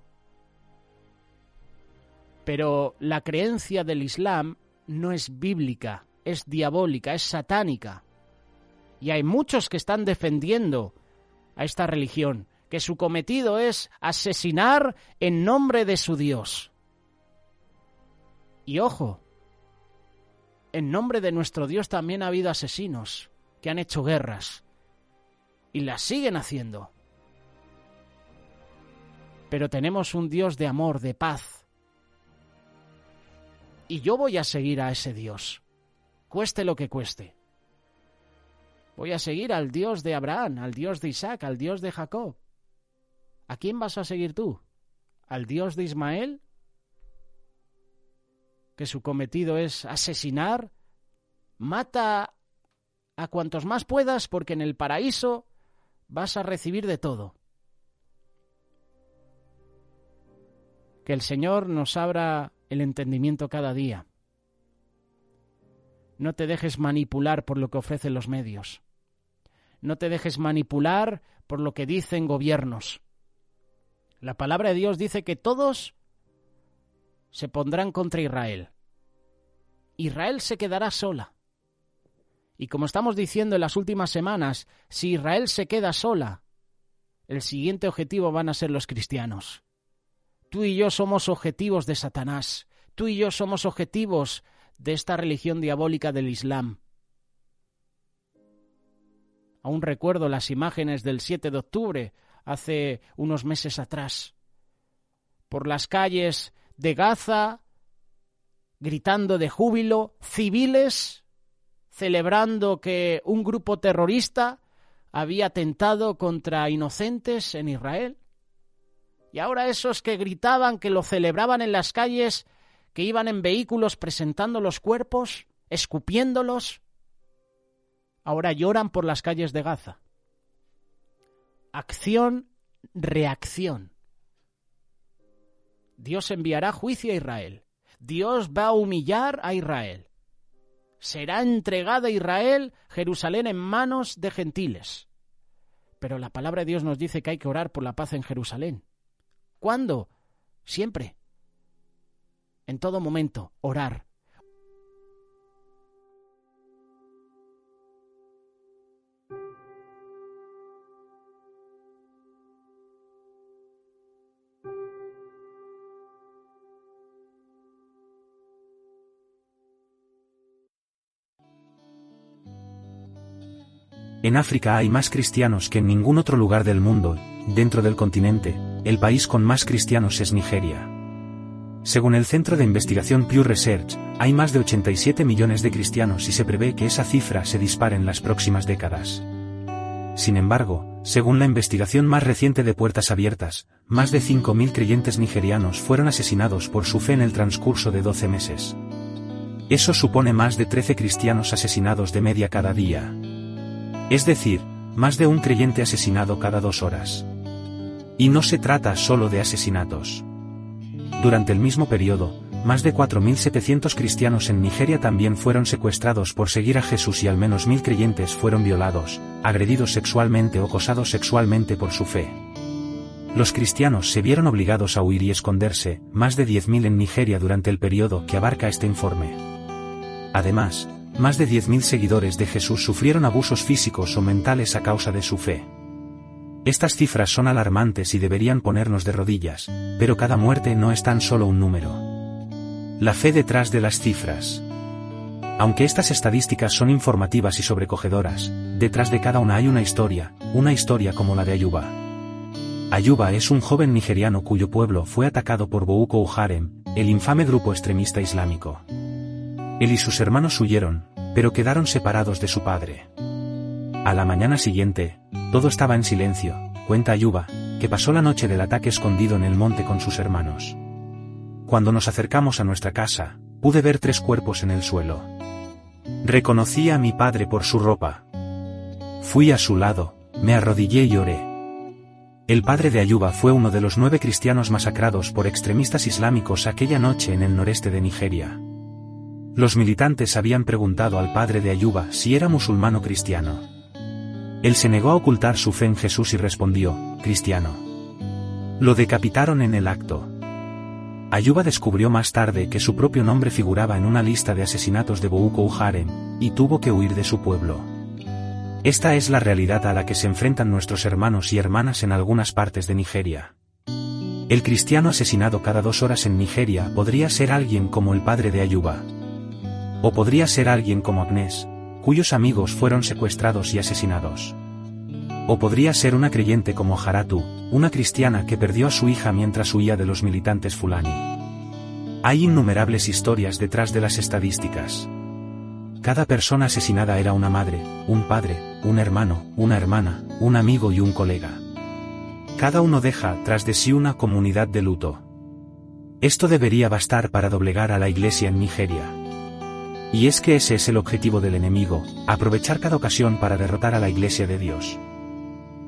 Pero la creencia del Islam no es bíblica, es diabólica, es satánica. Y hay muchos que están defendiendo a esta religión, que su cometido es asesinar en nombre de su Dios. Y ojo, En nombre de nuestro Dios también ha habido asesinos que han hecho guerras y las siguen haciendo. Pero tenemos un Dios de amor, de paz. Y yo voy a seguir a ese Dios, cueste lo que cueste. Voy a seguir al Dios de Abraham, al Dios de Isaac, al Dios de Jacob. ¿A quién vas a seguir tú? ¿Al Dios de Ismael? Que su cometido es asesinar. Mata a cuantos más puedas, porque en el paraíso vas a recibir de todo. Que el Señor nos abra el entendimiento cada día. No te dejes manipular por lo que ofrecen los medios. No te dejes manipular por lo que dicen gobiernos. La palabra de Dios dice que todos se pondrán contra Israel. Israel se quedará sola. Y como estamos diciendo en las últimas semanas, si Israel se queda sola, el siguiente objetivo van a ser los cristianos. Tú y yo somos objetivos de Satanás. Tú y yo somos objetivos de esta religión diabólica del Islam. Aún recuerdo las imágenes del 7 de octubre, hace unos meses atrás. Por las calles de Gaza, gritando de júbilo, civiles celebrando que un grupo terrorista había atentado contra inocentes en Israel. Y ahora esos que gritaban, que lo celebraban en las calles, que iban en vehículos presentando los cuerpos, escupiéndolos, ahora lloran por las calles de Gaza. Acción, reacción. Dios enviará juicio a Israel. Dios va a humillar a Israel. Será entregada a Israel, Jerusalén, en manos de gentiles. Pero la palabra de Dios nos dice que hay que orar por la paz en Jerusalén. ¿Cuándo? Siempre. En todo momento, orar. En África hay más cristianos que en ningún otro lugar del mundo. Dentro del continente, el país con más cristianos es Nigeria. Según el Centro de Investigación Pew Research, hay más de 87 millones de cristianos y se prevé que esa cifra se dispare en las próximas décadas. Sin embargo, según la investigación más reciente de Puertas Abiertas, más de 5.000 creyentes nigerianos fueron asesinados por su fe en el transcurso de 12 meses. Eso supone más de 13 cristianos asesinados de media cada día. Es decir, más de un creyente asesinado cada 2 horas. Y no se trata solo de asesinatos. Durante el mismo periodo, más de 4.700 cristianos en Nigeria también fueron secuestrados por seguir a Jesús y al menos 1.000 creyentes fueron violados, agredidos sexualmente o acosados sexualmente por su fe. Los cristianos se vieron obligados a huir y esconderse, más de 10.000 en Nigeria durante el periodo que abarca este informe. Además, más de 10.000 seguidores de Jesús sufrieron abusos físicos o mentales a causa de su fe. Estas cifras son alarmantes y deberían ponernos de rodillas, pero cada muerte no es tan solo un número. La fe detrás de las cifras. Aunque estas estadísticas son informativas y sobrecogedoras, detrás de cada una hay una historia como la de Ayuba. Ayuba es un joven nigeriano cuyo pueblo fue atacado por Boko Haram, el infame grupo extremista islámico. Él y sus hermanos huyeron, pero quedaron separados de su padre. A la mañana siguiente, todo estaba en silencio, cuenta Ayuba, que pasó la noche del ataque escondido en el monte con sus hermanos. Cuando nos acercamos a nuestra casa, pude ver 3 cuerpos en el suelo. Reconocí a mi padre por su ropa. Fui a su lado, me arrodillé y oré. El padre de Ayuba fue uno de los 9 cristianos masacrados por extremistas islámicos aquella noche en el noreste de Nigeria. Los militantes habían preguntado al padre de Ayuba si era musulmán o cristiano. Él se negó a ocultar su fe en Jesús y respondió, cristiano. Lo decapitaron en el acto. Ayuba descubrió más tarde que su propio nombre figuraba en una lista de asesinatos de Boko Haram, y tuvo que huir de su pueblo. Esta es la realidad a la que se enfrentan nuestros hermanos y hermanas en algunas partes de Nigeria. El cristiano asesinado cada 2 horas en Nigeria podría ser alguien como el padre de Ayuba. O podría ser alguien como Agnès, cuyos amigos fueron secuestrados y asesinados. O podría ser una creyente como Jaratu, una cristiana que perdió a su hija mientras huía de los militantes Fulani. Hay innumerables historias detrás de las estadísticas. Cada persona asesinada era una madre, un padre, un hermano, una hermana, un amigo y un colega. Cada uno deja tras de sí una comunidad de luto. Esto debería bastar para doblegar a la Iglesia en Nigeria. Y es que ese es el objetivo del enemigo, aprovechar cada ocasión para derrotar a la Iglesia de Dios.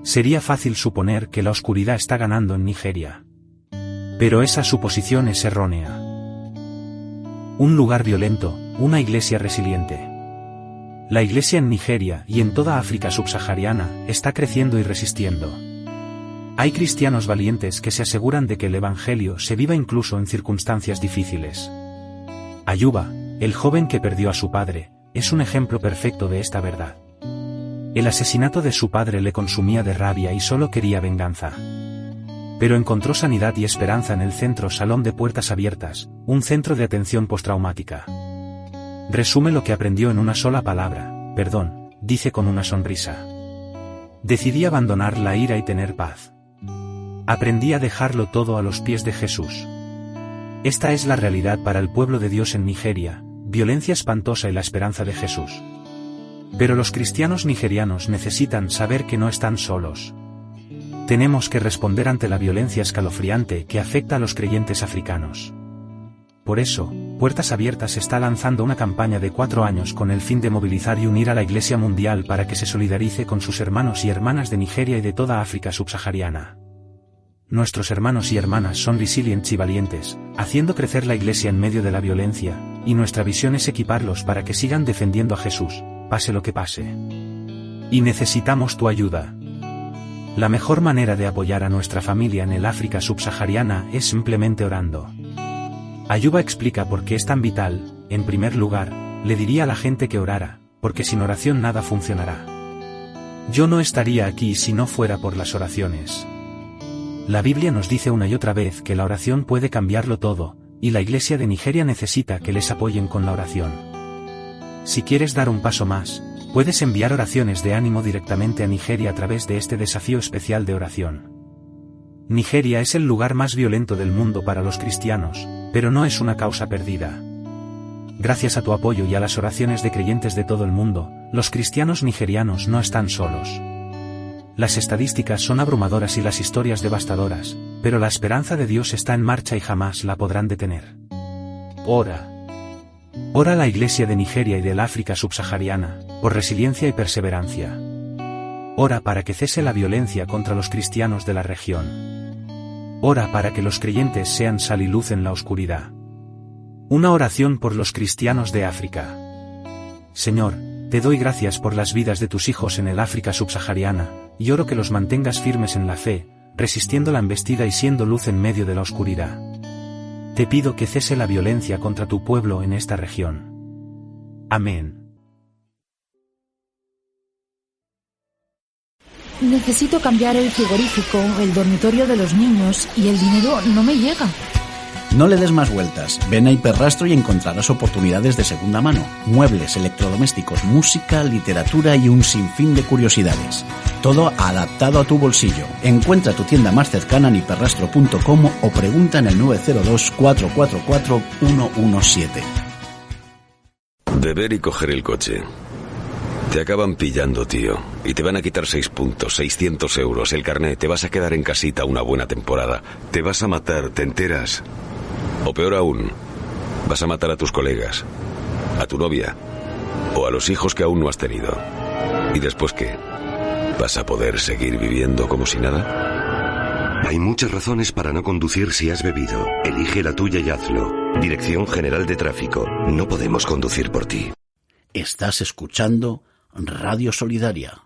Sería fácil suponer que la oscuridad está ganando en Nigeria. Pero esa suposición es errónea. Un lugar violento, una iglesia resiliente. La iglesia en Nigeria y en toda África subsahariana está creciendo y resistiendo. Hay cristianos valientes que se aseguran de que el evangelio se viva incluso en circunstancias difíciles. Ayuba, el joven que perdió a su padre, es un ejemplo perfecto de esta verdad. El asesinato de su padre le consumía de rabia y solo quería venganza. Pero encontró sanidad y esperanza en el centro Salón de Puertas Abiertas, un centro de atención postraumática. Resume lo que aprendió en una sola palabra: perdón, dice con una sonrisa. Decidí abandonar la ira y tener paz. Aprendí a dejarlo todo a los pies de Jesús. Esta es la realidad para el pueblo de Dios en Nigeria, violencia espantosa y la esperanza de Jesús. Pero los cristianos nigerianos necesitan saber que no están solos. Tenemos que responder ante la violencia escalofriante que afecta a los creyentes africanos. Por eso, Puertas Abiertas está lanzando una campaña de 4 años con el fin de movilizar y unir a la Iglesia mundial para que se solidarice con sus hermanos y hermanas de Nigeria y de toda África subsahariana. Nuestros hermanos y hermanas son resilientes y valientes, haciendo crecer la Iglesia en medio de la violencia, y nuestra visión es equiparlos para que sigan defendiendo a Jesús, pase lo que pase. Y necesitamos tu ayuda. La mejor manera de apoyar a nuestra familia en el África subsahariana es simplemente orando. Ayuba explica por qué es tan vital. En primer lugar, le diría a la gente que orara, porque sin oración nada funcionará. Yo no estaría aquí si no fuera por las oraciones. La Biblia nos dice una y otra vez que la oración puede cambiarlo todo, y la Iglesia de Nigeria necesita que les apoyen con la oración. Si quieres dar un paso más, puedes enviar oraciones de ánimo directamente a Nigeria a través de este desafío especial de oración. Nigeria es el lugar más violento del mundo para los cristianos, pero no es una causa perdida. Gracias a tu apoyo y a las oraciones de creyentes de todo el mundo, los cristianos nigerianos no están solos. Las estadísticas son abrumadoras y las historias devastadoras, pero la esperanza de Dios está en marcha y jamás la podrán detener. Ora. Ora a la Iglesia de Nigeria y del África subsahariana, por resiliencia y perseverancia. Ora para que cese la violencia contra los cristianos de la región. Ora para que los creyentes sean sal y luz en la oscuridad. Una oración por los cristianos de África. Señor, te doy gracias por las vidas de tus hijos en el África subsahariana, y oro que los mantengas firmes en la fe, resistiendo la embestida y siendo luz en medio de la oscuridad. Te pido que cese la violencia contra tu pueblo en esta región. Amén. Necesito cambiar el frigorífico, el dormitorio de los niños y el dinero no me llega. No le des más vueltas. Ven a Hiperrastro y encontrarás oportunidades de segunda mano. Muebles, electrodomésticos, música, literatura y un sinfín de curiosidades. Todo adaptado a tu bolsillo. Encuentra tu tienda más cercana en hiperrastro.com o pregunta en el 902 444 117. Beber y coger el coche. Te acaban pillando, tío. Y te van a quitar 6 puntos, 600 euros, el carné. Te vas a quedar en casita una buena temporada. Te vas a matar, ¿te enteras? O peor aún, vas a matar a tus colegas, a tu novia o a los hijos que aún no has tenido. ¿Y después qué? ¿Vas a poder seguir viviendo como si nada? Hay muchas razones para no conducir si has bebido. Elige la tuya y hazlo. Dirección General de Tráfico. No podemos conducir por ti. Estás escuchando Radio Solidaria.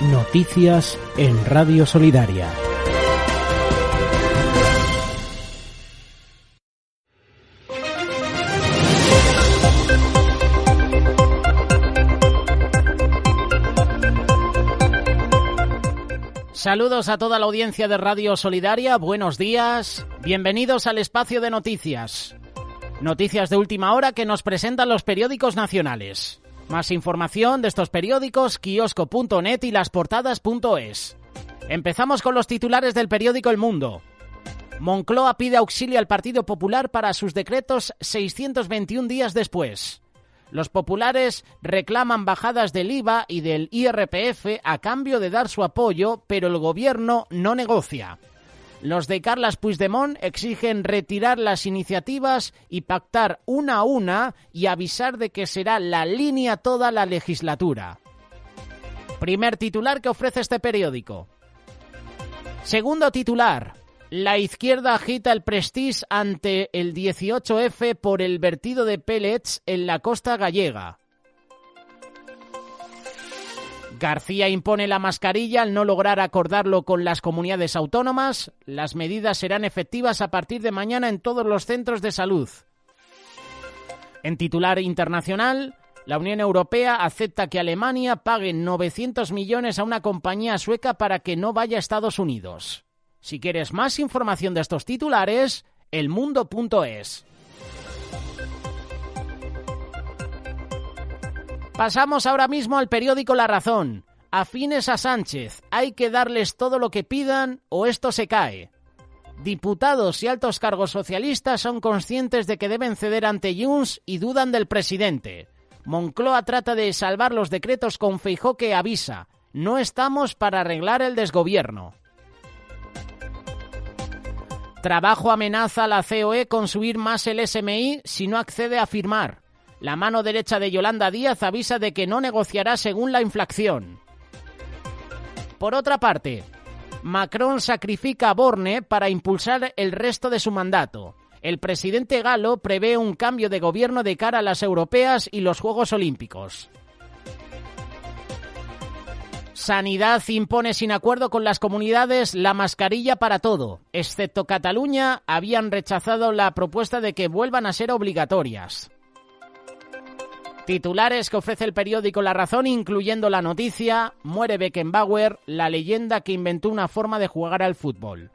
Noticias en Radio Solidaria. Saludos a toda la audiencia de Radio Solidaria, buenos días, bienvenidos al espacio de noticias. Noticias de última hora que nos presentan los periódicos nacionales. Más información de estos periódicos, kiosco.net y lasportadas.es. Empezamos con los titulares del periódico El Mundo. Moncloa pide auxilio al Partido Popular para sus decretos 621 días después. Los populares reclaman bajadas del IVA y del IRPF a cambio de dar su apoyo, pero el gobierno no negocia. Los de Carles Puigdemont exigen retirar las iniciativas y pactar una a una y avisar de que será la línea toda la legislatura. Primer titular que ofrece este periódico. Segundo titular. La izquierda agita el Prestige ante el 18F por el vertido de pellets en la costa gallega. García impone la mascarilla al no lograr acordarlo con las comunidades autónomas. Las medidas serán efectivas a partir de mañana en todos los centros de salud. En titular internacional, la Unión Europea acepta que Alemania pague 900 millones a una compañía sueca para que no vaya a Estados Unidos. Si quieres más información de estos titulares, elmundo.es. Pasamos ahora mismo al periódico La Razón. Afines a Sánchez, hay que darles todo lo que pidan o esto se cae. Diputados y altos cargos socialistas son conscientes de que deben ceder ante Junts y dudan del presidente. Moncloa trata de salvar los decretos con Feijóo que avisa, no estamos para arreglar el desgobierno. Trabajo amenaza a la COE con subir más el SMI si no accede a firmar. La mano derecha de Yolanda Díaz avisa de que no negociará según la inflación. Por otra parte, Macron sacrifica a Borne para impulsar el resto de su mandato. El presidente galo prevé un cambio de gobierno de cara a las europeas y los Juegos Olímpicos. Sanidad impone sin acuerdo con las comunidades la mascarilla para todo. Excepto Cataluña, habían rechazado la propuesta de que vuelvan a ser obligatorias. Titulares que ofrece el periódico La Razón, incluyendo la noticia: muere Beckenbauer, la leyenda que inventó una forma de jugar al fútbol.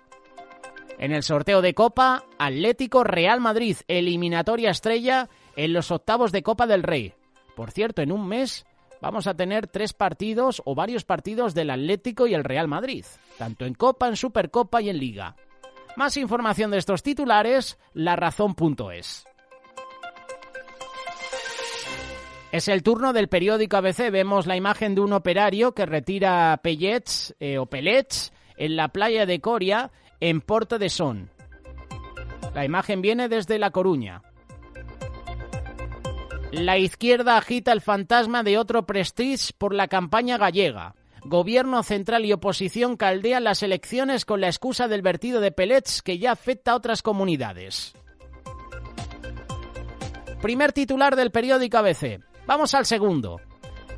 En el sorteo de Copa, Atlético Real Madrid, eliminatoria estrella en los octavos de Copa del Rey. Por cierto, en un mes vamos a tener 3 partidos o varios partidos del Atlético y el Real Madrid, tanto en Copa, en Supercopa y en Liga. Más información de estos titulares, larazón.es. Es el turno del periódico ABC. Vemos la imagen de un operario que retira pellets en la playa de Coria, en Porto de Son. La imagen viene desde La Coruña. La izquierda agita el fantasma de otro Prestige por la campaña gallega. Gobierno central y oposición caldean las elecciones con la excusa del vertido de pellets que ya afecta a otras comunidades. Primer titular del periódico ABC. Vamos al segundo.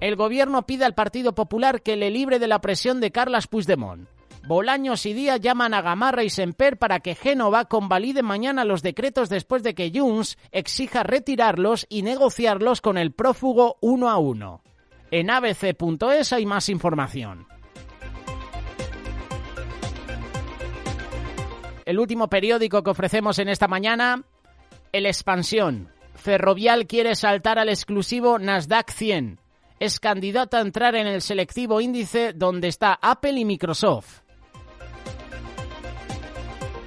El gobierno pide al Partido Popular que le libre de la presión de Carles Puigdemont. Bolaños y Díaz llaman a Gamarra y Semper para que Génova convalide mañana los decretos después de que Junts exija retirarlos y negociarlos con el prófugo uno a uno. En abc.es hay más información. El último periódico que ofrecemos en esta mañana, El Expansión. Ferrovial quiere saltar al exclusivo Nasdaq 100. Es candidato a entrar en el selectivo índice donde está Apple y Microsoft.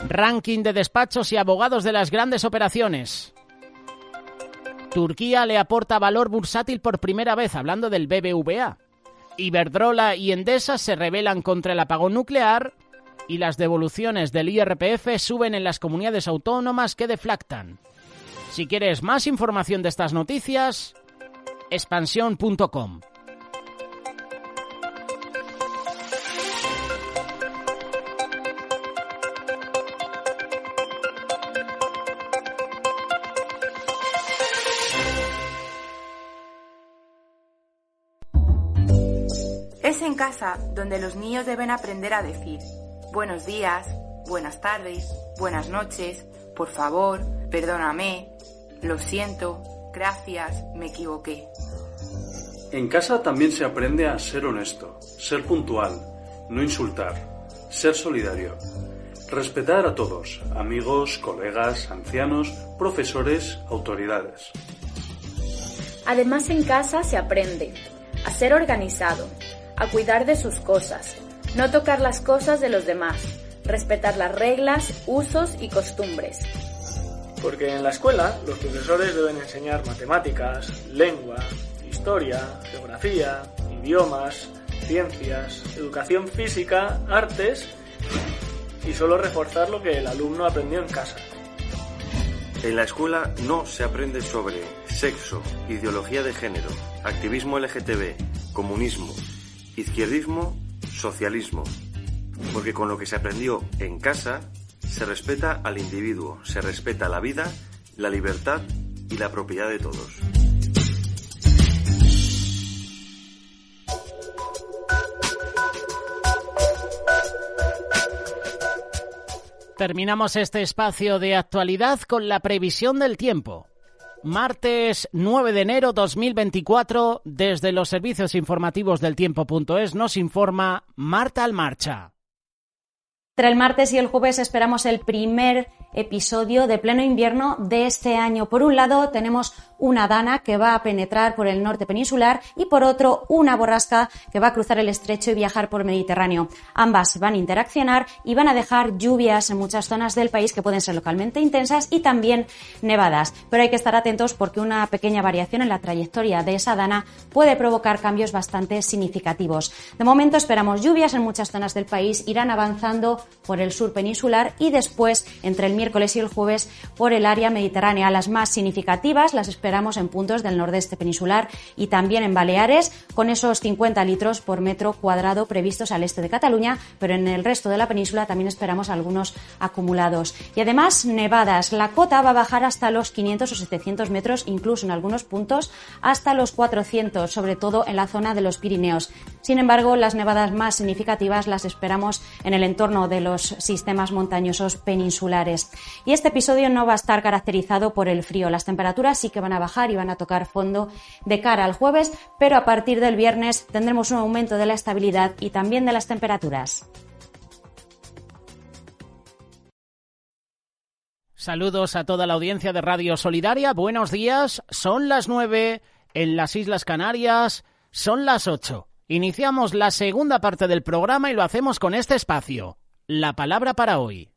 Ranking de despachos y abogados de las grandes operaciones. Turquía le aporta valor bursátil por primera vez, hablando del BBVA. Iberdrola y Endesa se rebelan contra el apagón nuclear y las devoluciones del IRPF suben en las comunidades autónomas que deflactan. Si quieres más información de estas noticias, expansión.com. Es en casa donde los niños deben aprender a decir buenos días, buenas tardes, buenas noches, por favor, perdóname, lo siento, gracias, me equivoqué. En casa también se aprende a ser honesto, ser puntual, no insultar, ser solidario. Respetar a todos, amigos, colegas, ancianos, profesores, autoridades. Además, en casa se aprende a ser organizado, a cuidar de sus cosas, no tocar las cosas de los demás, respetar las reglas, usos y costumbres. Porque en la escuela los profesores deben enseñar matemáticas, lengua, historia, geografía, idiomas, ciencias, educación física, artes y solo reforzar lo que el alumno aprendió en casa. En la escuela no se aprende sobre sexo, ideología de género, activismo LGTB, comunismo, izquierdismo, socialismo. Porque con lo que se aprendió en casa se respeta al individuo, se respeta la vida, la libertad y la propiedad de todos. Terminamos este espacio de actualidad con la previsión del tiempo. Martes 9 de enero 2024, desde los servicios informativos del tiempo.es nos informa Marta Almarcha. Entre el martes y el jueves esperamos el primer episodio de pleno invierno de este año. Por un lado tenemos una dana que va a penetrar por el norte peninsular y por otro una borrasca que va a cruzar el estrecho y viajar por el Mediterráneo. Ambas van a interaccionar y van a dejar lluvias en muchas zonas del país que pueden ser localmente intensas y también nevadas. Pero hay que estar atentos porque una pequeña variación en la trayectoria de esa dana puede provocar cambios bastante significativos. De momento esperamos lluvias en muchas zonas del país, irán avanzando por el sur peninsular y después entre el miércoles y el jueves por el área mediterránea. Las más significativas las esperamos en puntos del nordeste peninsular y también en Baleares, con esos 50 litros por metro cuadrado previstos al este de Cataluña, pero en el resto de la península también esperamos algunos acumulados. Y además nevadas. La cota va a bajar hasta los 500 o 700 metros, incluso en algunos puntos hasta los 400, sobre todo en la zona de los Pirineos. Sin embargo, las nevadas más significativas las esperamos en el entorno de los sistemas montañosos peninsulares. Y este episodio no va a estar caracterizado por el frío. Las temperaturas sí que van a bajar y van a tocar fondo de cara al jueves, pero a partir del viernes tendremos un aumento de la estabilidad y también de las temperaturas. Saludos a toda la audiencia de Radio Solidaria. Buenos días. Son las 9 en las Islas Canarias. Son las 8. Iniciamos la segunda parte del programa y lo hacemos con este espacio. La palabra para hoy.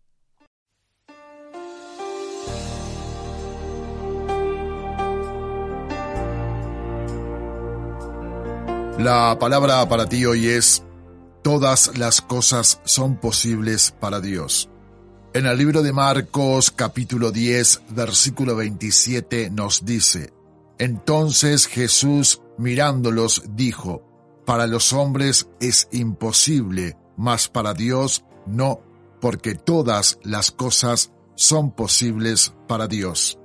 La palabra para ti hoy es: todas las cosas son posibles para Dios. En el libro de Marcos, capítulo 10, versículo 27, nos dice: Entonces Jesús, mirándolos, dijo: Para los hombres es imposible, mas para Dios no, porque todas las cosas son posibles para Dios.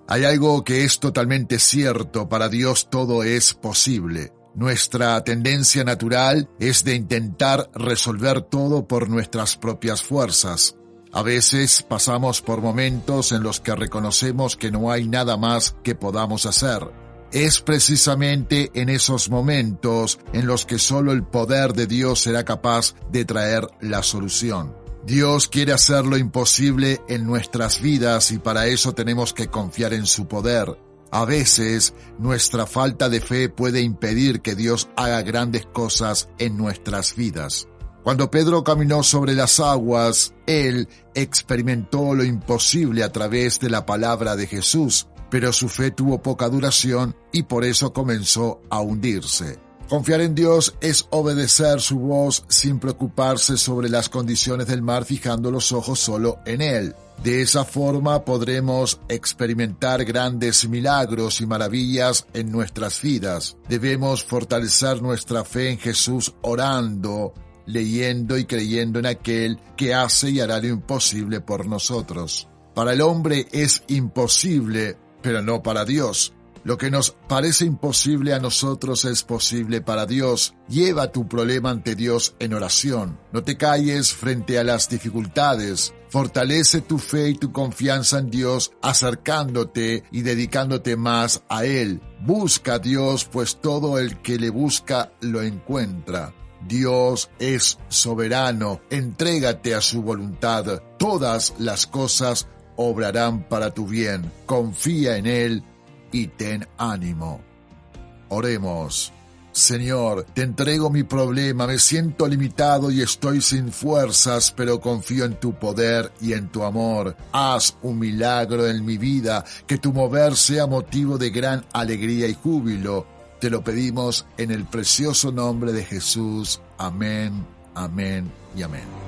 Hay algo que es totalmente cierto: para Dios todo es posible. Nuestra tendencia natural es de intentar resolver todo por nuestras propias fuerzas. A veces pasamos por momentos en los que reconocemos que no hay nada más que podamos hacer. Es precisamente en esos momentos en los que solo el poder de Dios será capaz de traer la solución. Dios quiere hacer lo imposible en nuestras vidas y para eso tenemos que confiar en su poder. A veces, nuestra falta de fe puede impedir que Dios haga grandes cosas en nuestras vidas. Cuando Pedro caminó sobre las aguas, él experimentó lo imposible a través de la palabra de Jesús, pero su fe tuvo poca duración y por eso comenzó a hundirse. Confiar en Dios es obedecer su voz sin preocuparse sobre las condiciones del mar, fijando los ojos solo en Él. De esa forma podremos experimentar grandes milagros y maravillas en nuestras vidas. Debemos fortalecer nuestra fe en Jesús orando, leyendo y creyendo en aquel que hace y hará lo imposible por nosotros. Para el hombre es imposible, pero no para Dios. Lo que nos parece imposible a nosotros es posible para Dios. Lleva tu problema ante Dios en oración. No te calles frente a las dificultades. Fortalece tu fe y tu confianza en Dios acercándote y dedicándote más a Él. Busca a Dios, pues todo el que le busca lo encuentra. Dios es soberano, entrégate a su voluntad. Todas las cosas obrarán para tu bien. Confía en Él y ten ánimo. Oremos. Señor, te entrego mi problema, me siento limitado y estoy sin fuerzas, pero confío en tu poder y en tu amor. Haz un milagro en mi vida, que tu mover sea motivo de gran alegría y júbilo. Te lo pedimos en el precioso nombre de Jesús. Amén, amén y amén.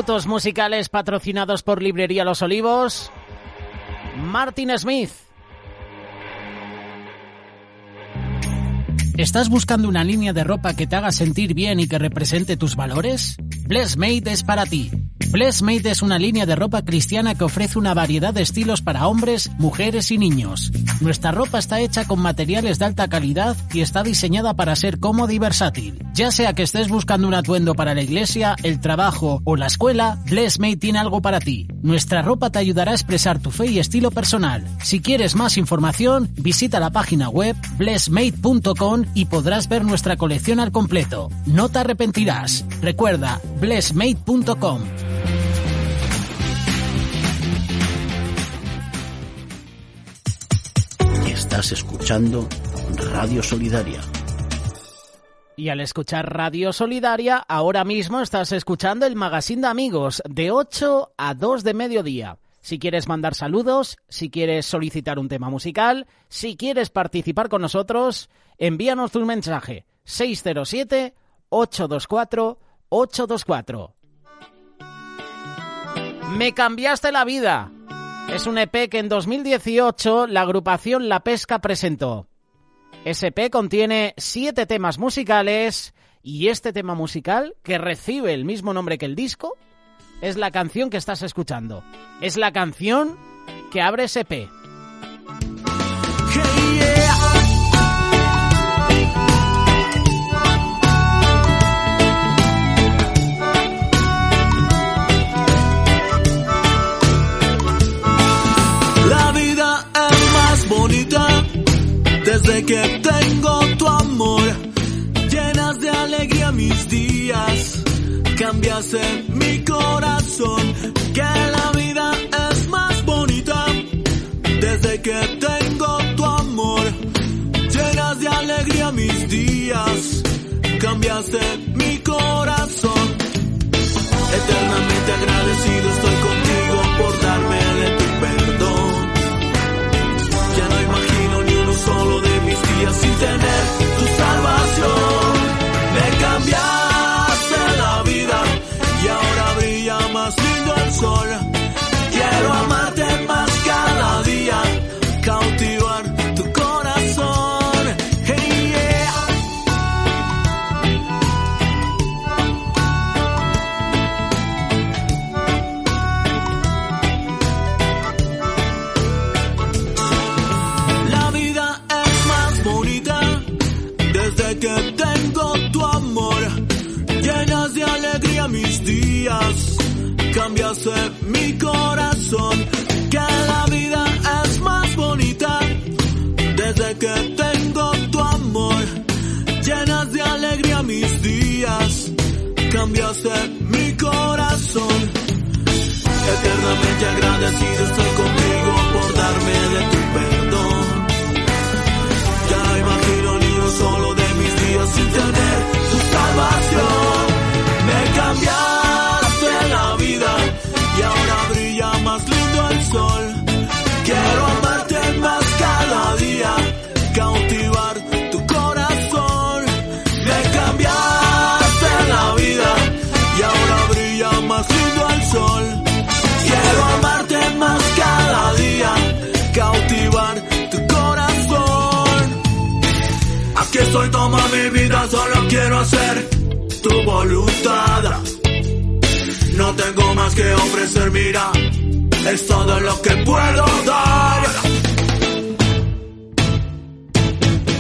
minutos musicales patrocinados por Librería Los Olivos. Martin Smith. ¿Estás buscando una línea de ropa que te haga sentir bien y que represente tus valores? Blessmade es para ti. Blessmade es una línea de ropa cristiana que ofrece una variedad de estilos para hombres, mujeres y niños. Nuestra ropa está hecha con materiales de alta calidad y está diseñada para ser cómoda y versátil. Ya sea que estés buscando un atuendo para la iglesia, el trabajo o la escuela, Blessmade tiene algo para ti. Nuestra ropa te ayudará a expresar tu fe y estilo personal. Si quieres más información, visita la página web blessmade.com y podrás ver nuestra colección al completo. No te arrepentirás. Recuerda, blessmade.com. Estás escuchando Radio Solidaria. Y al escuchar Radio Solidaria, ahora mismo estás escuchando el Magazine de Amigos, de 8 a 2 de mediodía. Si quieres mandar saludos, si quieres solicitar un tema musical, si quieres participar con nosotros, envíanos tu mensaje 607-824-824. Me cambiaste la vida. Es un EP que en 2018 la agrupación La Pesca presentó. Ese EP contiene 7 temas musicales y este tema musical, que recibe el mismo nombre que el disco, es la canción que estás escuchando. Es la canción que abre ese EP. Hey, yeah. La vida es más bonita desde que tengo tu amor. Llenas de alegría mis días, cambias en mi corazón. Que la vida es más bonita desde que tengo tu amor. Llenas de alegría mis días, cambias en mi corazón. Eternamente agradecido estoy contigo por darme de tu perdón. Ya no imagino ni uno solo de mis días sin tener tu salvación. Me cambiaste la vida y ahora brilla más lindo el sol. Quiero amarte más cada día, cautivar tu corazón. Hey, yeah. La vida es más bonita desde que tengo tu amor. Llenas de alegría mis días, cambias en mi corazón. Que la vida es más bonita desde que tengo tu amor. Llenas de alegría mis días, cambias en mi corazón. Eternamente agradecido estoy contigo por darme de tu perdón. Ya no imagino ni uno solo de mis días sin tener tu salvación. Me cambiaste la vida y ahora brilla más lindo el sol. Quiero amarte más cada día, cautivar tu corazón. Me cambiaste la vida y ahora brilla más lindo el sol. Quiero amarte más cada día, cautivar tu corazón. Aquí estoy, toma mi vida, solo quiero hacer tu voluntad. No tengo más que ofrecer, mira, es todo lo que puedo dar.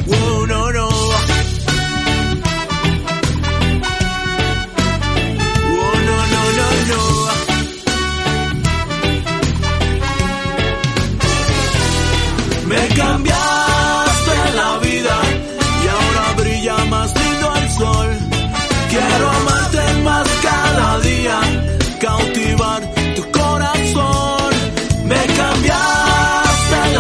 Oh, no, no. Oh, no, no, no, no. Me cambiaste la vida y ahora brilla más lindo el sol. Quiero amarte más cada día, cautivar tu corazón. Me cambiaste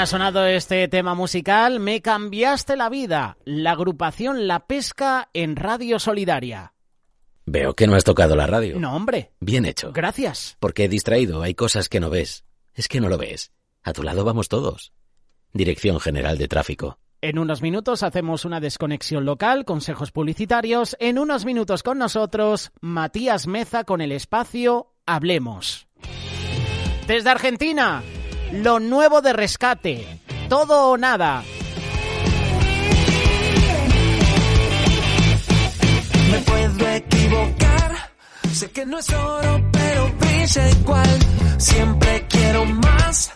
ha sonado este tema musical, Me cambiaste la vida, la agrupación La Pesca en Radio Solidaria. Veo que no has tocado la radio. No, hombre. Bien hecho. Gracias. Porque distraído, hay cosas que no ves. Es que no lo ves. A tu lado vamos todos. Dirección General de Tráfico. En unos minutos hacemos una desconexión local, consejos publicitarios. En unos minutos con nosotros, Matías Meza con el espacio Hablemos. Desde Argentina, lo nuevo de Rescate. Todo o nada. Me puedo equivocar, sé que no es oro, pero brilla igual. Siempre quiero más,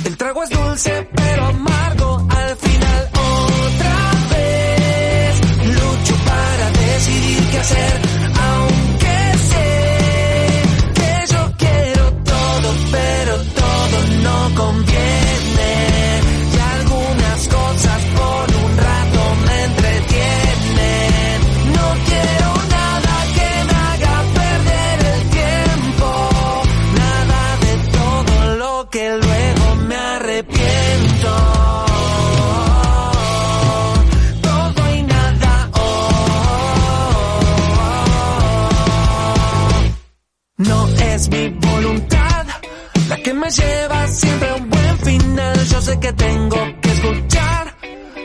el trago es dulce, pero amargo al final. Otra vez, lucho para decidir qué hacer, aunque sé que yo quiero todo, pero todo no conviene. Y algunas cosas por un rato me entretienen. No quiero nada que me haga perder el tiempo, nada de todo lo que luego me arrepiento. Todo y nada, no es mi voluntad la que me lleva siempre a un buen final. Yo sé que tengo que escuchar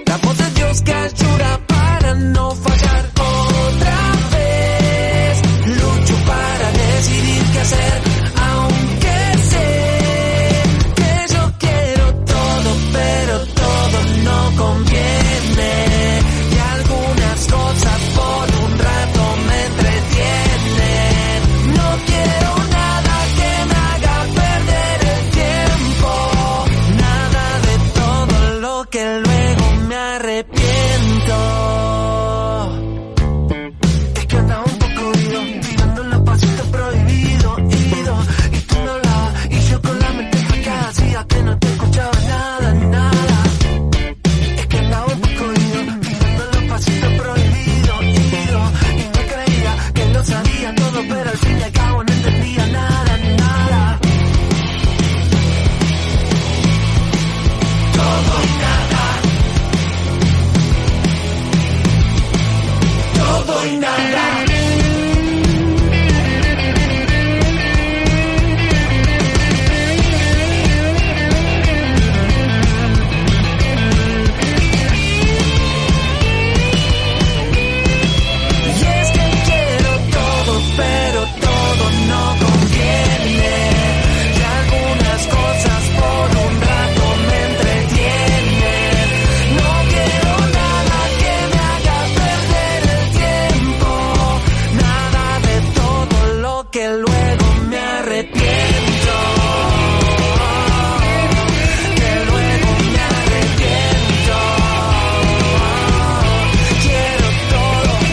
la voz de Dios que ayuda para no fallar. Otra vez lucho para decidir qué hacer, aunque sé que yo quiero todo, pero todo no conviene. Y algunas cosas por un rato me entretienen. No quiero nada que me haga perder el tiempo, nada de todo lo que luego me arrepiento. Es que andaba un poco ido, tirando los pasitos prohibidos, y tú me hablabas, y yo con la mente hackeada hacía que no te escuchaba nada, nada. Es que andaba un poco ido, tirando los pasitos prohibidos, y me creía que lo sabía todo, pero al fin y al cabo no entendía nada, nada. Todo y nada. Todo y nada. Y es que quiero todo, pero todo no conviene. Y algunas cosas por un rato me entretienen. No quiero nada que me haga perder el tiempo, nada de todo lo que luego me arrepiento. Que luego me arrepiento. Quiero todo y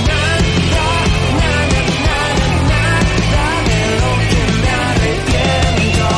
nada, nada de lo que me arrepiento.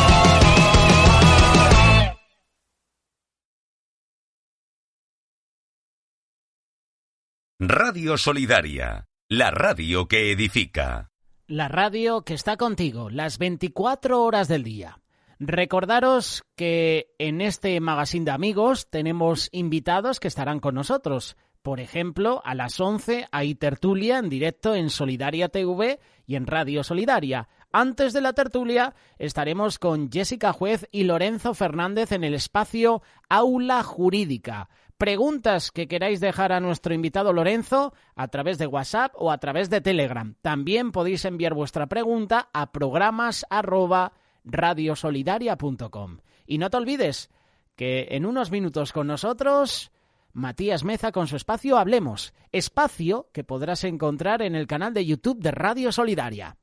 Radio Solidaria, la radio que edifica. La radio que está contigo las 24 horas del día. Recordaros que en este magazine de amigos tenemos invitados que estarán con nosotros. Por ejemplo, a las 11 hay tertulia en directo en Solidaria TV y en Radio Solidaria. Antes de la tertulia estaremos con Jessica Juez y Lorenzo Fernández en el espacio Aula Jurídica. Preguntas que queráis dejar a nuestro invitado Lorenzo a través de WhatsApp o a través de Telegram. También podéis enviar vuestra pregunta a programas@radiosolidaria.com. Y no te olvides que en unos minutos con nosotros Matías Meza con su espacio Hablemos, espacio que podrás encontrar en el canal de YouTube de Radio Solidaria.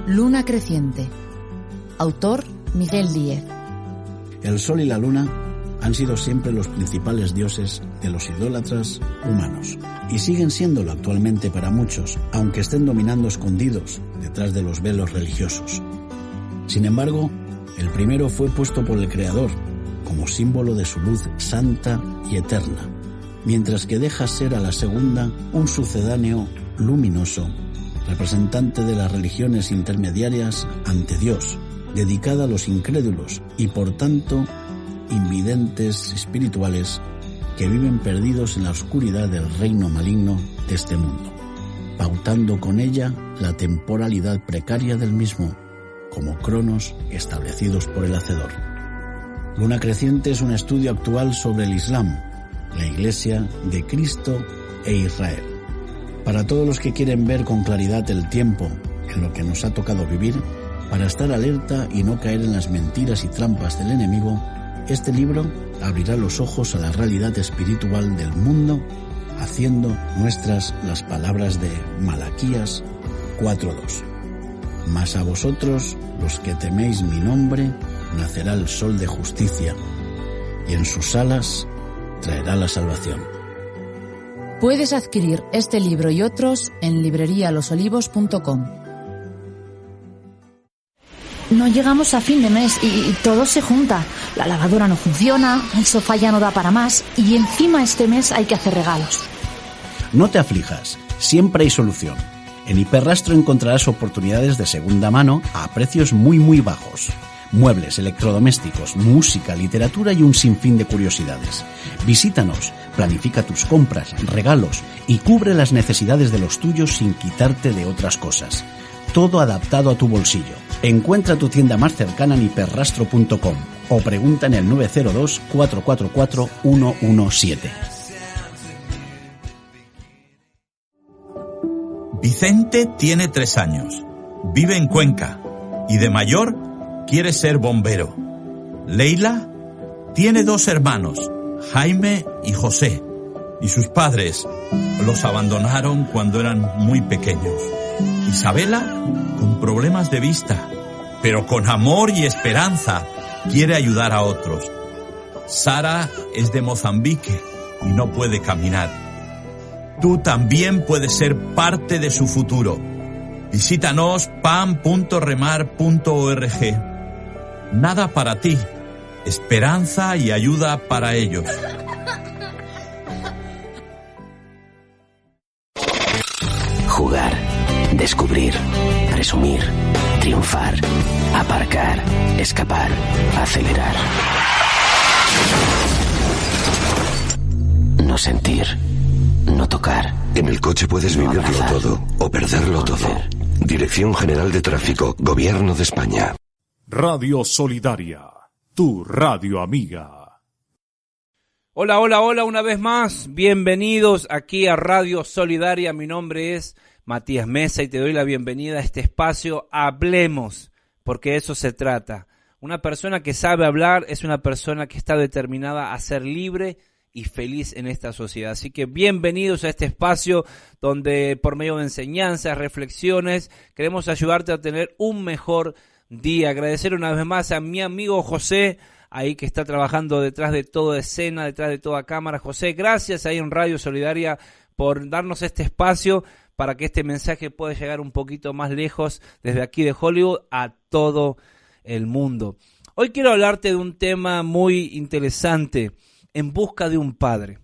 Luna creciente. Autor Miguel Díez. El sol y la luna han sido siempre los principales dioses de los idólatras humanos y siguen siéndolo actualmente para muchos, aunque estén dominando escondidos detrás de los velos religiosos. Sin embargo, el primero fue puesto por el Creador como símbolo de su luz santa y eterna, mientras que deja ser a la segunda un sucedáneo luminoso, representante de las religiones intermediarias ante Dios, dedicada a los incrédulos y por tanto invidentes espirituales que viven perdidos en la oscuridad del reino maligno de este mundo, pautando con ella la temporalidad precaria del mismo, como cronos establecidos por el Hacedor. Luna Creciente es un estudio actual sobre el Islam, la Iglesia de Cristo e Israel. Para todos los que quieren ver con claridad el tiempo en lo que nos ha tocado vivir, para estar alerta y no caer en las mentiras y trampas del enemigo, este libro abrirá los ojos a la realidad espiritual del mundo, haciendo nuestras las palabras de Malaquías 4:2. Mas a vosotros, los que teméis mi nombre, nacerá el sol de justicia, y en sus alas traerá la salvación. Puedes adquirir este libro y otros en librerialosolivos.com. No llegamos a fin de mes y todo se junta. La lavadora no funciona, el sofá ya no da para más y encima este mes hay que hacer regalos. No te aflijas, siempre hay solución. En Hiperrastro encontrarás oportunidades de segunda mano a precios muy bajos. Muebles, electrodomésticos, música, literatura y un sinfín de curiosidades. Visítanos, planifica tus compras, regalos y cubre las necesidades de los tuyos sin quitarte de otras cosas. Todo adaptado a tu bolsillo. Encuentra tu tienda más cercana en hiperrastro.com o pregunta en el 902 444 117. Vicente tiene 3 años, vive en Cuenca y de mayor quiere ser bombero. Leila tiene 2 hermanos, Jaime y José, y sus padres los abandonaron cuando eran muy pequeños. Isabela, con problemas de vista, pero con amor y esperanza, quiere ayudar a otros. Sara es de Mozambique y no puede caminar. Tú también puedes ser parte de su futuro. Visítanos pan.remar.org. Nada para ti, esperanza y ayuda para ellos. Jugar, descubrir, presumir, triunfar, aparcar, escapar, acelerar. No sentir, no tocar. En el coche puedes vivirlo todo o perderlo todo. Dirección General de Tráfico, Gobierno de España. Radio Solidaria, tu radio amiga. Hola, hola, hola, una vez más. Bienvenidos aquí a Radio Solidaria. Mi nombre es Matías Mesa y te doy la bienvenida a este espacio Hablemos, porque de eso se trata. Una persona que sabe hablar es una persona que está determinada a ser libre y feliz en esta sociedad. Así que bienvenidos a este espacio donde por medio de enseñanzas, reflexiones, queremos ayudarte a tener un mejor día. Agradecer una vez más a mi amigo José, ahí que está trabajando detrás de toda escena, detrás de toda cámara. José, gracias ahí en Radio Solidaria por darnos este espacio para que este mensaje pueda llegar un poquito más lejos desde aquí de Hollywood a todo el mundo. Hoy quiero hablarte de un tema muy interesante, en busca de un padre.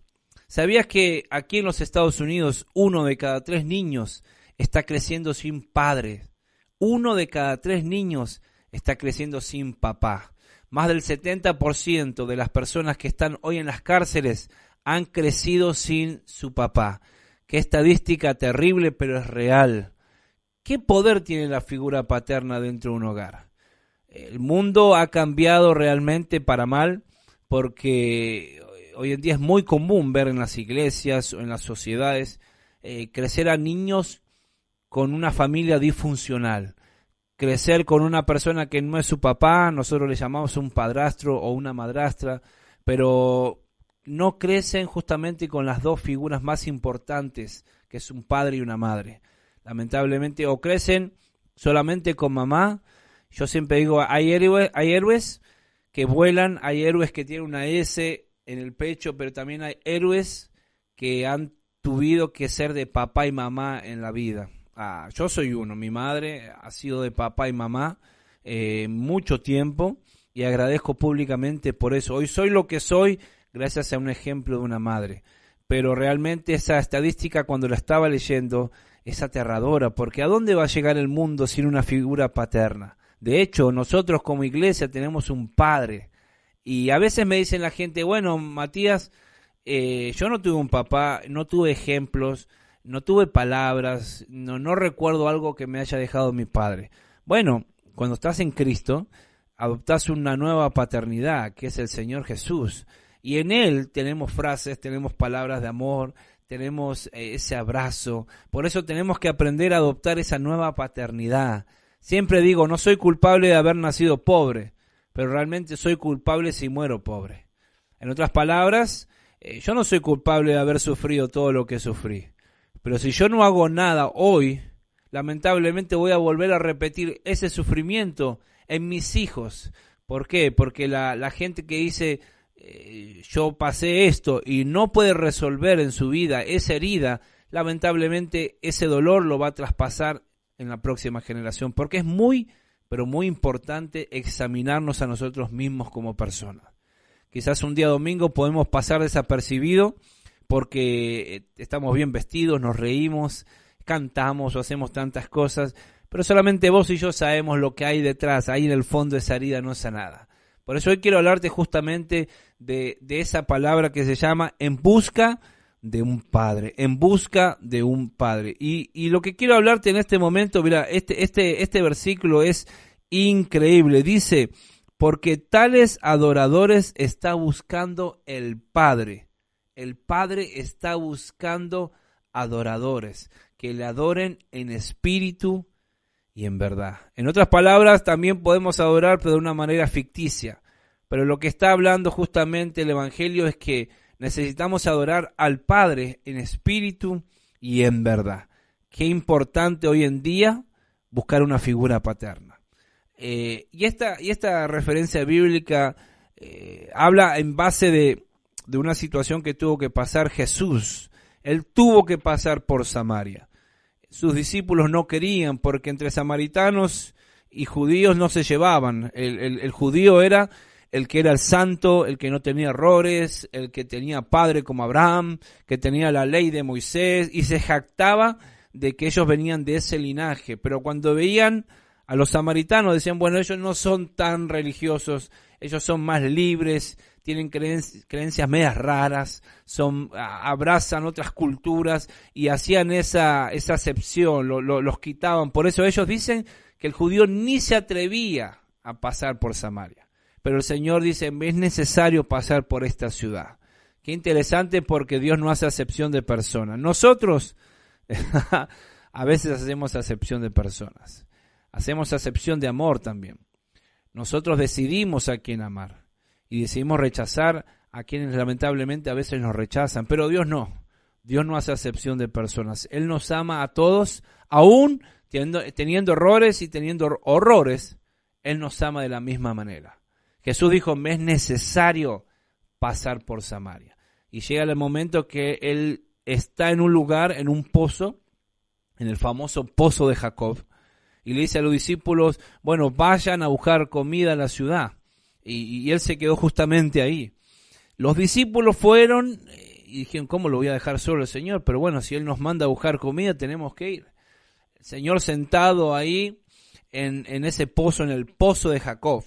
¿Sabías que aquí en los Estados Unidos 1 de cada 3 niños está creciendo sin padre? 1 de cada 3 niños está creciendo sin papá. Más del 70% de las personas que están hoy en las cárceles han crecido sin su papá. Qué estadística terrible, pero es real. ¿Qué poder tiene la figura paterna dentro de un hogar? El mundo ha cambiado realmente para mal, porque hoy en día es muy común ver en las iglesias o en las sociedades crecer a niños con una familia disfuncional. Crecer con una persona que no es su papá, nosotros le llamamos un padrastro o una madrastra, pero no crecen justamente con las 2 figuras más importantes, que es un padre y una madre. Lamentablemente, o crecen solamente con mamá. Yo siempre digo, hay héroes que vuelan, hay héroes que tienen una S en el pecho, pero también hay héroes que han tenido que ser de papá y mamá en la vida. Yo soy uno, mi madre ha sido de papá y mamá mucho tiempo y agradezco públicamente por eso. Hoy soy lo que soy gracias a un ejemplo de una madre. pero realmente esa estadística cuando la estaba leyendo es aterradora, porque ¿a dónde va a llegar el mundo sin una figura paterna? De hecho, nosotros como iglesia tenemos un padre, y a veces me dicen la gente, bueno, Matías, yo no tuve un papá, no tuve ejemplos, no tuve palabras, no recuerdo algo que me haya dejado mi padre. Bueno, cuando estás en Cristo, adoptás una nueva paternidad, que es el Señor Jesús, y en Él tenemos frases, tenemos palabras de amor, tenemos ese abrazo. Por eso tenemos que aprender a adoptar esa nueva paternidad. Siempre digo, no soy culpable de haber nacido pobre, pero realmente soy culpable si muero pobre. En otras palabras, yo no soy culpable de haber sufrido todo lo que sufrí, pero si yo no hago nada hoy, lamentablemente voy a volver a repetir ese sufrimiento en mis hijos. ¿Por qué? Porque la gente que dice yo pasé esto y no puede resolver en su vida esa herida, lamentablemente ese dolor lo va a traspasar en la próxima generación, porque es muy, pero muy importante examinarnos a nosotros mismos como personas. Quizás un día domingo podemos pasar desapercibido porque estamos bien vestidos, nos reímos, cantamos o hacemos tantas cosas, pero solamente vos y yo sabemos lo que hay detrás, ahí en el fondo de esa herida no sanada. Por eso hoy quiero hablarte justamente de esa palabra que se llama en busca de un padre, en busca de un padre. Y lo que quiero hablarte en este momento, mira, este versículo es increíble. Dice, porque tales adoradores está buscando el Padre. El Padre está buscando adoradores, que le adoren en espíritu y en verdad. En otras palabras, también podemos adorar, pero de una manera ficticia. Pero lo que está hablando justamente el Evangelio es que necesitamos adorar al Padre en espíritu y en verdad. Qué importante hoy en día buscar una figura paterna. Y esta referencia bíblica habla en base de una situación que tuvo que pasar Jesús. Él tuvo que pasar por Samaria. Sus discípulos no querían, porque entre samaritanos y judíos no se llevaban. El judío era el que era el santo, el que no tenía errores, el que tenía padre como Abraham, que tenía la ley de Moisés, y se jactaba de que ellos venían de ese linaje. Pero cuando veían a los samaritanos, decían, bueno, ellos no son tan religiosos, ellos son más libres, tienen creencias medias raras, abrazan otras culturas, y hacían esa acepción, los quitaban. Por eso ellos dicen que el judío ni se atrevía a pasar por Samaria. Pero el Señor dice, es necesario pasar por esta ciudad. Qué interesante, porque Dios no hace acepción de personas. Nosotros a veces hacemos acepción de personas. Hacemos acepción de amor también. Nosotros decidimos a quién amar y decidimos rechazar a quienes lamentablemente a veces nos rechazan. Pero Dios no. Dios no hace acepción de personas. Él nos ama a todos, aún teniendo errores y teniendo horrores. Él nos ama de la misma manera. Jesús dijo, me es necesario pasar por Samaria. Y llega el momento que Él está en un lugar, en un pozo, en el famoso pozo de Jacob, y le dice a los discípulos, bueno, vayan a buscar comida en la ciudad. Y Él se quedó justamente ahí. Los discípulos fueron y dijeron, ¿cómo lo voy a dejar solo el Señor? Pero bueno, si Él nos manda a buscar comida, tenemos que ir. El Señor sentado ahí en ese pozo, en el pozo de Jacob.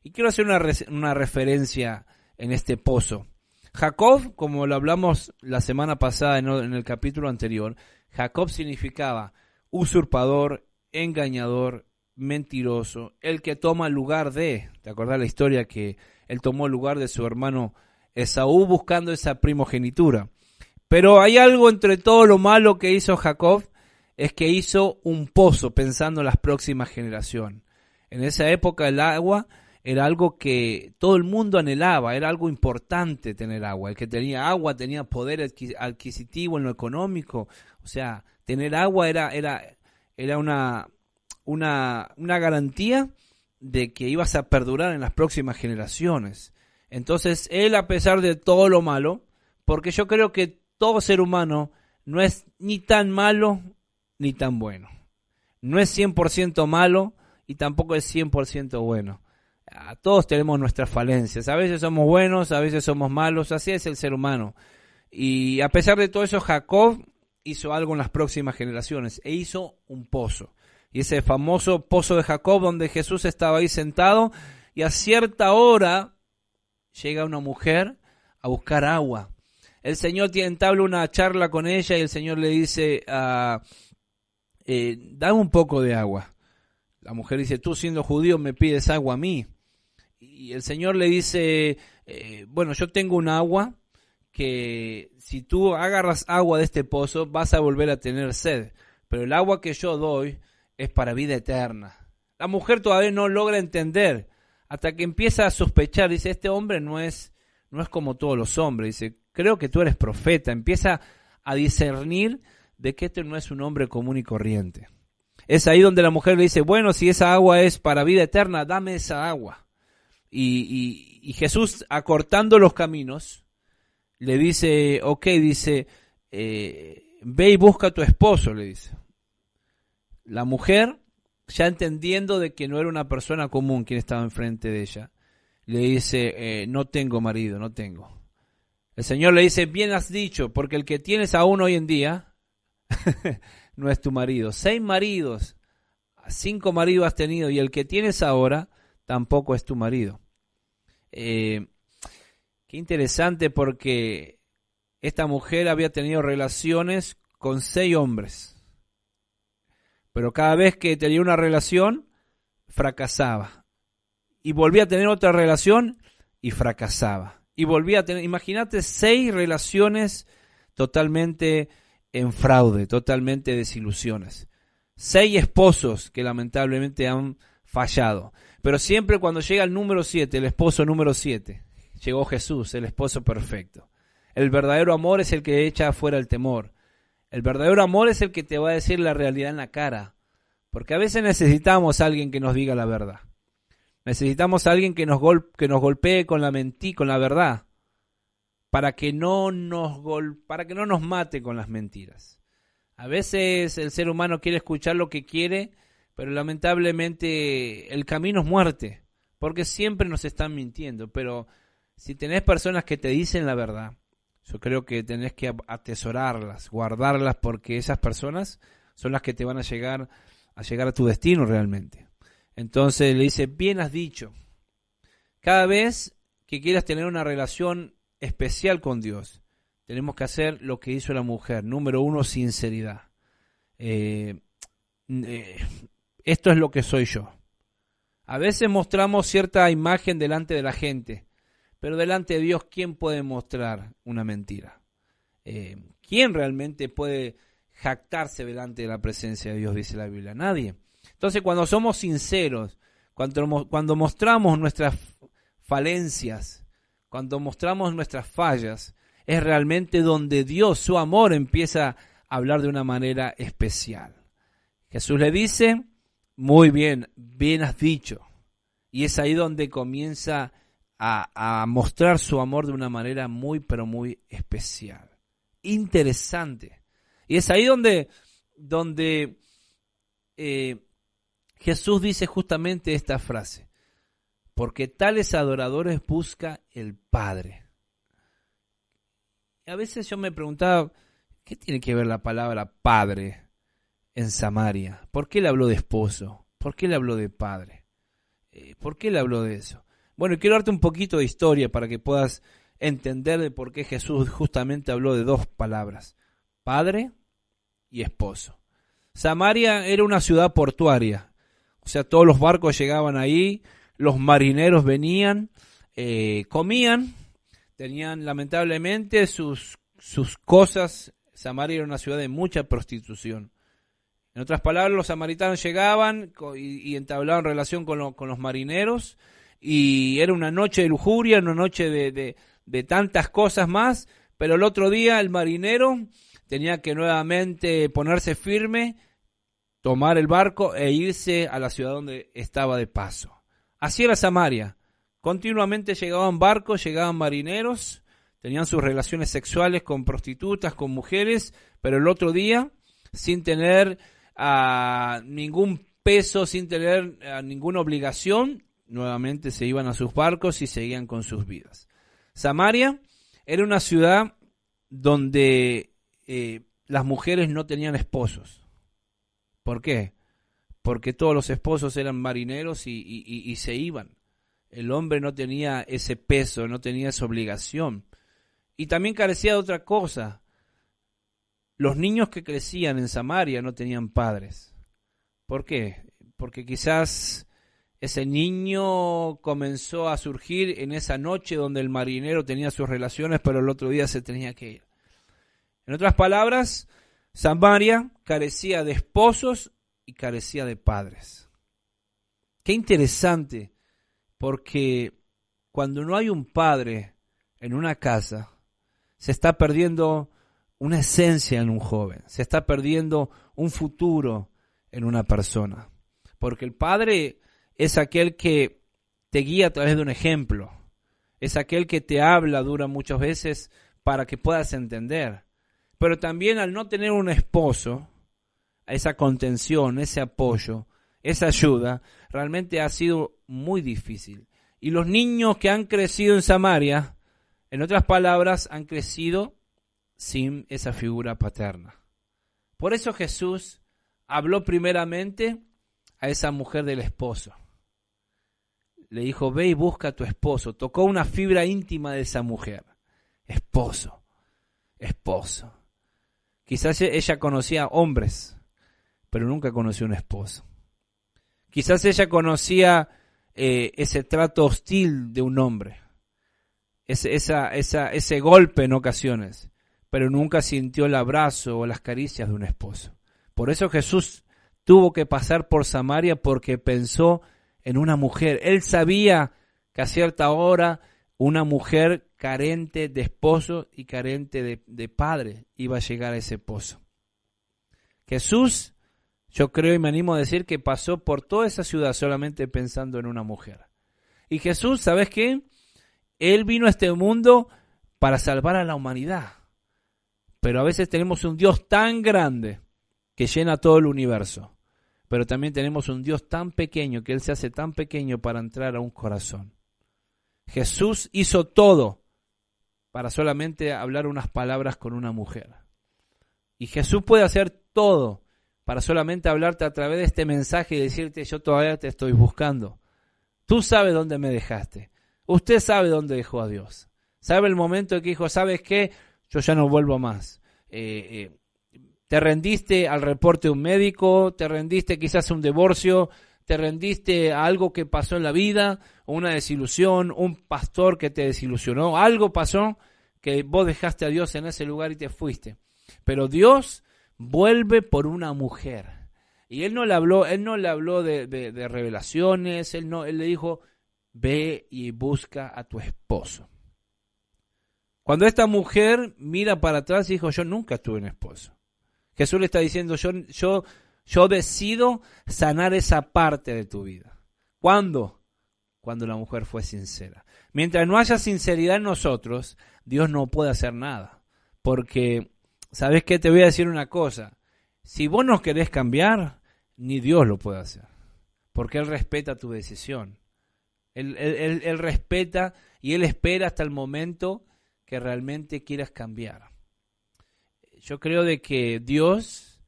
Y quiero hacer una referencia en este pozo. Jacob, como lo hablamos la semana pasada en el capítulo anterior, Jacob significaba usurpador, engañador, mentiroso, el que toma el lugar de, ¿te acordás la historia que él tomó el lugar de su hermano Esaú buscando esa primogenitura? Pero hay algo entre todo lo malo que hizo Jacob, es que hizo un pozo pensando en las próximas generaciones. En esa época el agua era algo que todo el mundo anhelaba, era algo importante tener agua. El que tenía agua tenía poder adquisitivo en lo económico. O sea, tener agua era una garantía de que ibas a perdurar en las próximas generaciones. Entonces, él, a pesar de todo lo malo, porque yo creo que todo ser humano no es ni tan malo ni tan bueno. No es 100% malo y tampoco es 100% bueno. Todos tenemos nuestras falencias. A veces somos buenos, a veces somos malos. Así es el ser humano. Y a pesar de todo eso, Jacob hizo algo en las próximas generaciones, e hizo un pozo. Y ese famoso pozo de Jacob, donde Jesús estaba ahí sentado, y a cierta hora llega una mujer a buscar agua. El Señor entabla una charla con ella y el Señor le dice, dame un poco de agua. La mujer dice, tú siendo judío me pides agua a mí. Y el Señor le dice, bueno, yo tengo un agua que si tú agarras agua de este pozo vas a volver a tener sed. Pero el agua que yo doy es para vida eterna. La mujer todavía no logra entender hasta que empieza a sospechar. Dice, este hombre no es como todos los hombres. Dice, creo que tú eres profeta. Empieza a discernir de que este no es un hombre común y corriente. Es ahí donde la mujer le dice, bueno, si esa agua es para vida eterna, dame esa agua. Y Jesús, acortando los caminos, le dice, ok, dice, ve y busca a tu esposo, le dice. La mujer, ya entendiendo de que no era una persona común quien estaba enfrente de ella, le dice, no tengo marido, no tengo. El Señor le dice, bien has dicho, porque el que tienes aún hoy en día no es tu marido. 6 maridos, 5 maridos has tenido, y el que tienes ahora tampoco es tu marido. Qué interesante, porque esta mujer había tenido relaciones con 6 hombres, pero cada vez que tenía una relación fracasaba, y volvía a tener otra relación y fracasaba, y volvía a tener, imagínate, 6 relaciones totalmente en fraude, totalmente desilusiones. 6 esposos que lamentablemente han fallado. Pero siempre cuando llega el número 7, el esposo número 7, llegó Jesús, el esposo perfecto. El verdadero amor es el que echa afuera el temor. El verdadero amor es el que te va a decir la realidad en la cara. Porque a veces necesitamos a alguien que nos diga la verdad. Necesitamos a alguien que nos golpee con la verdad. Para que no nos mate con las mentiras. A veces el ser humano quiere escuchar lo que quiere, pero lamentablemente el camino es muerte, porque siempre nos están mintiendo. Pero si tenés personas que te dicen la verdad, yo creo que tenés que atesorarlas, guardarlas, porque esas personas son las que te van a llegar a tu destino realmente. Entonces le dice, bien has dicho. Cada vez que quieras tener una relación especial con Dios, tenemos que hacer lo que hizo la mujer. Número 1, sinceridad. Esto es lo que soy yo. A veces mostramos cierta imagen delante de la gente, pero delante de Dios, ¿quién puede mostrar una mentira? ¿Quién realmente puede jactarse delante de la presencia de Dios, dice la Biblia? Nadie. Entonces, cuando somos sinceros, cuando mostramos nuestras falencias, cuando mostramos nuestras fallas, es realmente donde Dios, su amor, empieza a hablar de una manera especial. Jesús le dice, muy bien, bien has dicho. Y es ahí donde comienza a mostrar su amor de una manera muy, pero muy especial. Interesante. Y es ahí donde Jesús dice justamente esta frase. Porque tales adoradores busca el Padre. Y a veces yo me preguntaba, ¿qué tiene que ver la palabra Padre en Samaria? ¿Por qué le habló de esposo? ¿Por qué le habló de Padre? ¿Por qué le habló de eso? Bueno, quiero darte un poquito de historia para que puedas entender de por qué Jesús justamente habló de 2 palabras. Padre y esposo. Samaria era una ciudad portuaria. O sea, todos los barcos llegaban ahí. Los marineros venían, comían, tenían lamentablemente sus cosas. Samaria era una ciudad de mucha prostitución. En otras palabras, los samaritanos llegaban y entablaban relación con los marineros, y era una noche de lujuria, una noche de tantas cosas más, pero el otro día el marinero tenía que nuevamente ponerse firme, tomar el barco e irse a la ciudad donde estaba de paso. Así era Samaria. Continuamente llegaban barcos, llegaban marineros, tenían sus relaciones sexuales con prostitutas, con mujeres, pero el otro día, sin tener ningún peso, sin tener ninguna obligación, nuevamente se iban a sus barcos y seguían con sus vidas. Samaria era una ciudad donde las mujeres no tenían esposos. ¿Por qué? Porque todos los esposos eran marineros y se iban. El hombre no tenía ese peso, no tenía esa obligación. Y también carecía de otra cosa. Los niños que crecían en Samaria no tenían padres. ¿Por qué? Porque quizás ese niño comenzó a surgir en esa noche donde el marinero tenía sus relaciones, pero el otro día se tenía que ir. En otras palabras, Samaria carecía de esposos y carecía de padres. Qué interesante, porque cuando no hay un padre en una casa, se está perdiendo una esencia en un joven, se está perdiendo un futuro en una persona. Porque el padre es aquel que te guía a través de un ejemplo, es aquel que te habla, dura muchas veces para que puedas entender. Pero también al no tener un esposo, esa contención, ese apoyo, esa ayuda, realmente ha sido muy difícil. Y los niños que han crecido en Samaria, en otras palabras, han crecido sin esa figura paterna. Por eso Jesús habló primeramente a esa mujer del esposo. Le dijo, ve y busca a tu esposo. Tocó una fibra íntima de esa mujer. Esposo, esposo. Quizás ella conocía hombres, pero nunca conoció un esposo. Quizás ella conocía ese trato hostil de un hombre, ese golpe en ocasiones, pero nunca sintió el abrazo o las caricias de un esposo. Por eso Jesús tuvo que pasar por Samaria, porque pensó en una mujer. Él sabía que a cierta hora una mujer carente de esposo y carente de padre iba a llegar a ese pozo. Jesús, yo creo y me animo a decir que pasó por toda esa ciudad solamente pensando en una mujer. Y Jesús, ¿sabes qué? Él vino a este mundo para salvar a la humanidad. Pero a veces tenemos un Dios tan grande que llena todo el universo. Pero también tenemos un Dios tan pequeño que Él se hace tan pequeño para entrar a un corazón. Jesús hizo todo para solamente hablar unas palabras con una mujer. Y Jesús puede hacer todo para solamente hablarte a través de este mensaje y decirte, yo todavía te estoy buscando. Tú sabes dónde me dejaste. Usted sabe dónde dejó a Dios. Sabe el momento en que dijo, ¿sabes qué? Yo ya no vuelvo más. Te rendiste al reporte de un médico, te rendiste quizás a un divorcio, te rendiste a algo que pasó en la vida, una desilusión, un pastor que te desilusionó, algo pasó que vos dejaste a Dios en ese lugar y te fuiste. Pero Dios vuelve por una mujer. Y Él no le habló de revelaciones, Él le dijo, ve y busca a tu esposo. Cuando esta mujer mira para atrás, dijo, yo nunca tuve un esposo. Jesús le está diciendo, yo decido sanar esa parte de tu vida. ¿Cuándo? Cuando la mujer fue sincera. Mientras no haya sinceridad en nosotros, Dios no puede hacer nada. Porque, ¿sabes qué? Te voy a decir una cosa. Si vos no querés cambiar, ni Dios lo puede hacer. Porque Él respeta tu decisión. Él respeta y Él espera hasta el momento que realmente quieras cambiar. Yo creo de que Dios,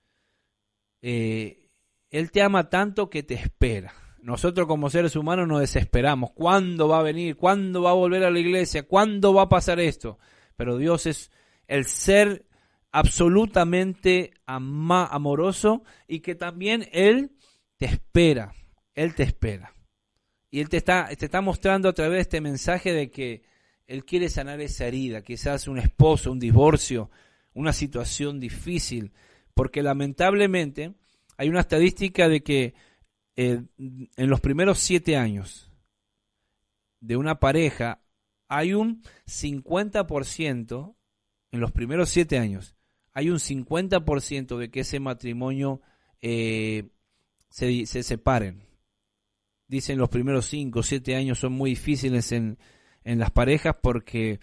Él te ama tanto que te espera. Nosotros como seres humanos nos desesperamos. ¿Cuándo va a venir? ¿Cuándo va a volver a la iglesia? ¿Cuándo va a pasar esto? Pero Dios es el ser absolutamente amoroso y que también Él te espera. Él te espera. Y Él te está mostrando a través de este mensaje de que Él quiere sanar esa herida, quizás un esposo, un divorcio, una situación difícil, porque lamentablemente hay una estadística de que en los primeros 7 años de una pareja hay un 50%, en los primeros 7 años, hay un 50% de que ese matrimonio se separen. Dicen los primeros 5 o 7 años son muy difíciles en las parejas porque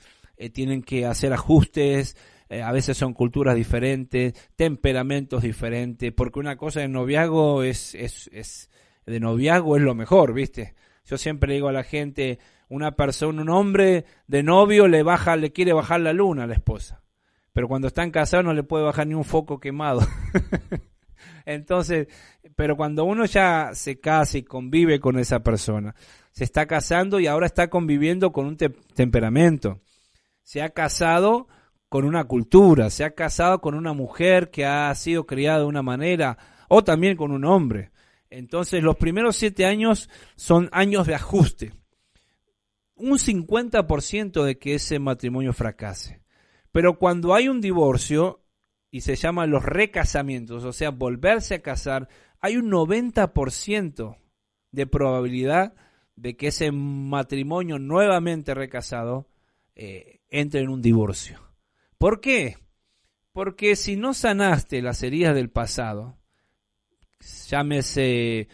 tienen que hacer ajustes, a veces son culturas diferentes, temperamentos diferentes, porque una cosa de noviazgo de noviazgo es lo mejor, ¿viste? Yo siempre le digo a la gente, un hombre de novio le quiere bajar la luna a la esposa, pero cuando están casados no le puede bajar ni un foco quemado. Entonces, pero cuando uno ya se casa y convive con esa persona, se está casando y ahora está conviviendo con un temperamento, se ha casado con una cultura, se ha casado con una mujer que ha sido criada de una manera, o también con un hombre. Entonces, los primeros 7 años son años de ajuste. Un 50% de que ese matrimonio fracase. Pero cuando hay un divorcio, y se llaman los recasamientos, o sea, volverse a casar, hay un 90% de probabilidad de que ese matrimonio nuevamente recasado entre en un divorcio. ¿Por qué? Porque si no sanaste las heridas del pasado, llámese,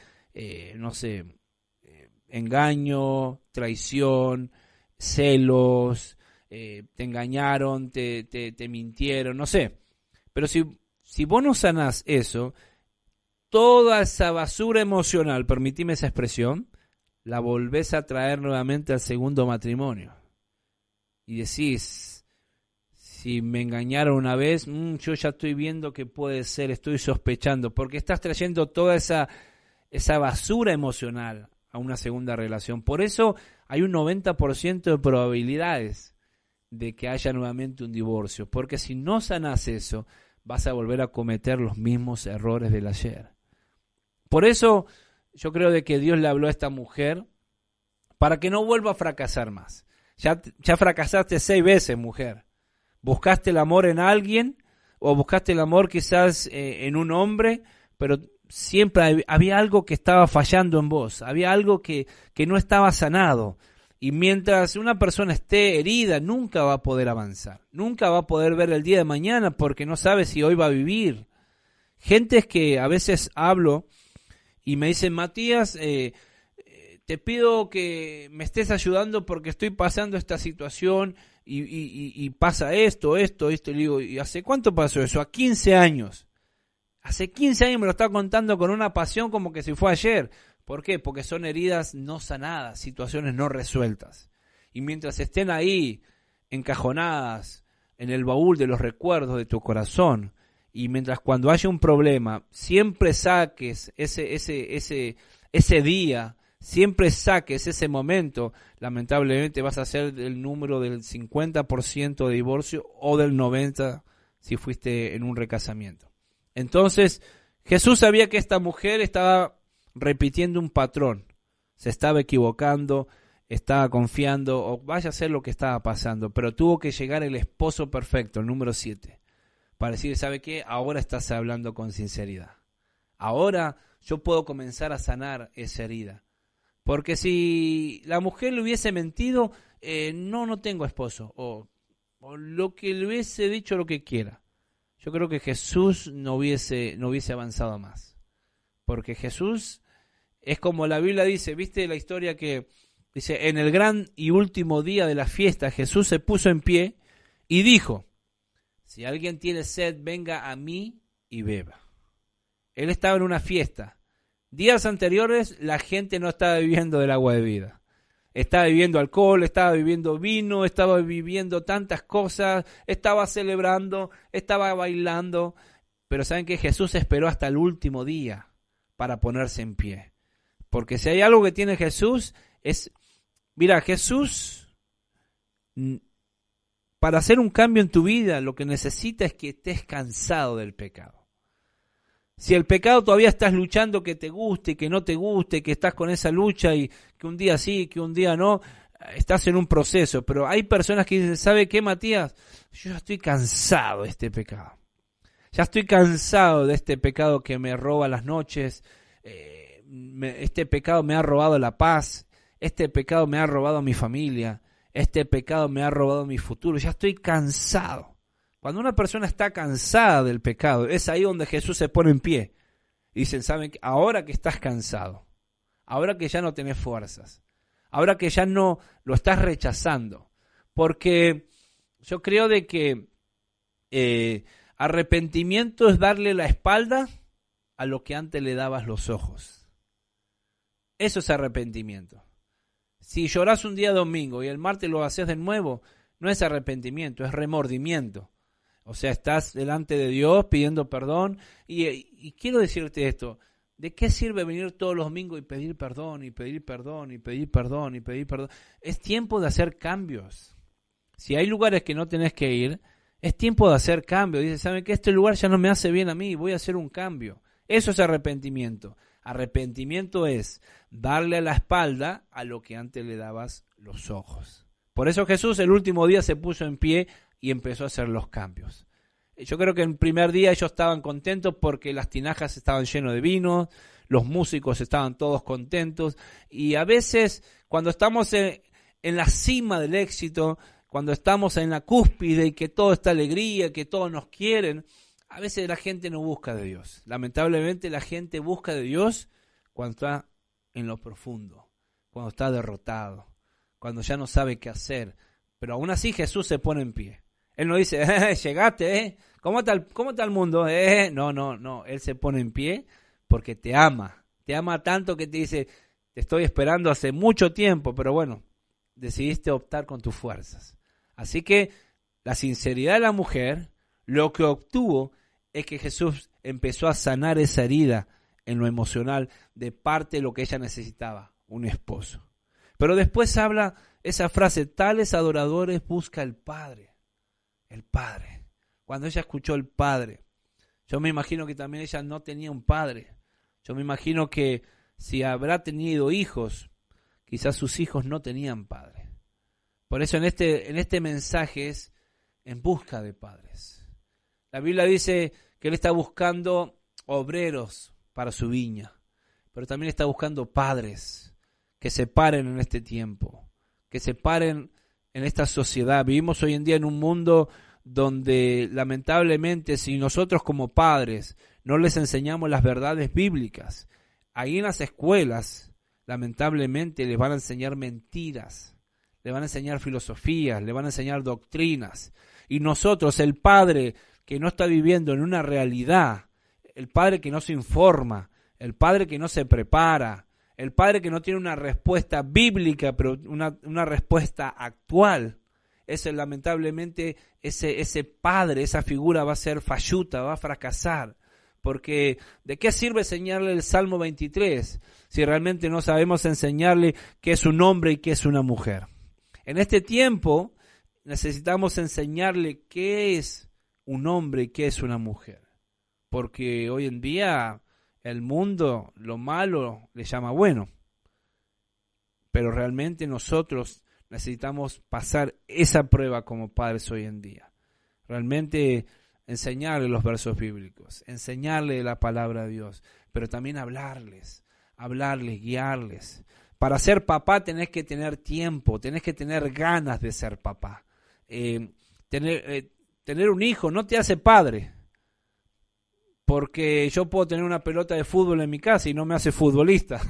engaño, traición, celos, te engañaron, te mintieron, no sé. Pero si vos no sanás eso, toda esa basura emocional, permitime esa expresión, la volvés a traer nuevamente al segundo matrimonio. Y decís, si me engañaron una vez, yo ya estoy viendo que puede ser, estoy sospechando, porque estás trayendo toda esa basura emocional a una segunda relación. Por eso hay un 90% de probabilidades de que haya nuevamente un divorcio, porque si no sanás eso, vas a volver a cometer los mismos errores del ayer. Por eso yo creo de que Dios le habló a esta mujer para que no vuelva a fracasar más. Ya fracasaste 6 veces, mujer. Buscaste el amor en alguien, o buscaste el amor quizás en un hombre, pero siempre había algo que estaba fallando en vos, había algo que no estaba sanado. Y mientras una persona esté herida, nunca va a poder avanzar, nunca va a poder ver el día de mañana porque no sabe si hoy va a vivir. Gentes que a veces hablo y me dicen, Matías, te pido que me estés ayudando porque estoy pasando esta situación y pasa esto. Y le digo, ¿y hace cuánto pasó eso? A 15 años. Hace 15 años me lo está contando con una pasión como que si fue ayer. ¿Por qué? Porque son heridas no sanadas, situaciones no resueltas. Y mientras estén ahí, encajonadas en el baúl de los recuerdos de tu corazón, y mientras cuando haya un problema, siempre saques ese día, siempre saques ese momento, lamentablemente vas a ser el número del 50% de divorcio o del 90% si fuiste en un recasamiento. Entonces, Jesús sabía que esta mujer estaba repitiendo un patrón, se estaba equivocando, estaba confiando, o vaya a ser lo que estaba pasando, pero tuvo que llegar el esposo perfecto, el número 7, para decir, ¿sabe qué? Ahora estás hablando con sinceridad. Ahora yo puedo comenzar a sanar esa herida. Porque si la mujer le hubiese mentido, no tengo esposo, o lo que le hubiese dicho lo que quiera, yo creo que Jesús no hubiese avanzado más. Porque Jesús es como la Biblia dice, ¿viste la historia que dice? En el gran y último día de la fiesta, Jesús se puso en pie y dijo, si alguien tiene sed, venga a mí y beba. Él estaba en una fiesta. Días anteriores la gente no estaba viviendo del agua de vida. Estaba viviendo alcohol, estaba viviendo vino, estaba viviendo tantas cosas, estaba celebrando, estaba bailando. Pero ¿saben qué? Jesús esperó hasta el último día para ponerse en pie. Porque si hay algo que tiene Jesús es, mira, Jesús, para hacer un cambio en tu vida, lo que necesita es que estés cansado del pecado. Si el pecado todavía estás luchando, que te guste, que no te guste, que estás con esa lucha y que un día sí, que un día no, estás en un proceso. Pero hay personas que dicen, ¿sabe qué, Matías? Yo ya estoy cansado de este pecado. Ya estoy cansado de este pecado que me roba las noches, este pecado me ha robado la paz, este pecado me ha robado mi familia, este pecado me ha robado mi futuro, ya estoy cansado. Cuando una persona está cansada del pecado, es ahí donde Jesús se pone en pie. Y dicen, ¿saben qué? Ahora que estás cansado, ahora que ya no tenés fuerzas, ahora que ya no lo estás rechazando, porque yo creo de que arrepentimiento es darle la espalda a lo que antes le dabas los ojos. Eso es arrepentimiento. Si llorás un día domingo y el martes lo haces de nuevo, no es arrepentimiento, es remordimiento. O sea, estás delante de Dios pidiendo perdón. Y quiero decirte esto. ¿De qué sirve venir todos los domingos y pedir perdón, y pedir perdón, y pedir perdón, y pedir perdón? Es tiempo de hacer cambios. Si hay lugares que no tenés que ir, es tiempo de hacer cambios. Dice, ¿saben qué? Este lugar ya no me hace bien a mí, voy a hacer un cambio. Eso es arrepentimiento. Arrepentimiento es darle la espalda a lo que antes le dabas los ojos. Por eso Jesús el último día se puso en pie y empezó a hacer los cambios. Yo creo que en el primer día ellos estaban contentos porque las tinajas estaban llenas de vino, los músicos estaban todos contentos, y a veces cuando estamos en la cima del éxito, cuando estamos en la cúspide y que todo está alegría, que todos nos quieren, a veces la gente no busca de Dios. Lamentablemente la gente busca de Dios cuando está en lo profundo, cuando está derrotado, cuando ya no sabe qué hacer. Pero aún así Jesús se pone en pie. Él no dice, llegaste, ¿cómo está el mundo? No, Él se pone en pie porque te ama tanto que te dice, te estoy esperando hace mucho tiempo, pero bueno, decidiste optar con tus fuerzas. Así que la sinceridad de la mujer, lo que obtuvo es que Jesús empezó a sanar esa herida en lo emocional de parte de lo que ella necesitaba, un esposo. Pero después habla esa frase, tales adoradores busca el Padre. El Padre. Cuando ella escuchó el Padre, yo me imagino que también ella no tenía un padre. Yo me imagino que si habrá tenido hijos, quizás sus hijos no tenían padre. Por eso en este mensaje es en busca de padres. La Biblia dice que Él está buscando obreros para su viña, pero también está buscando padres que se paren en este tiempo, que se paren en esta sociedad. Vivimos hoy en día en un mundo donde lamentablemente si nosotros como padres no les enseñamos las verdades bíblicas, ahí en las escuelas lamentablemente les van a enseñar mentiras, les van a enseñar filosofías, les van a enseñar doctrinas. Y nosotros, el padre que no está viviendo en una realidad, el padre que no se informa, el padre que no se prepara, el padre que no tiene una respuesta bíblica, pero una respuesta actual, lamentablemente ese padre, esa figura va a ser falluta, va a fracasar. Porque ¿de qué sirve enseñarle el Salmo 23 si realmente no sabemos enseñarle qué es un hombre y qué es una mujer? En este tiempo necesitamos enseñarle qué es un hombre y qué es una mujer. Porque hoy en día el mundo lo malo le llama bueno. Pero realmente nosotros necesitamos pasar esa prueba como padres hoy en día. Realmente enseñarle los versos bíblicos, enseñarle la palabra de Dios, pero también hablarles, guiarles. Para ser papá tenés que tener tiempo, tenés que tener ganas de ser papá. Tener un hijo no te hace padre, porque yo puedo tener una pelota de fútbol en mi casa y no me hace futbolista.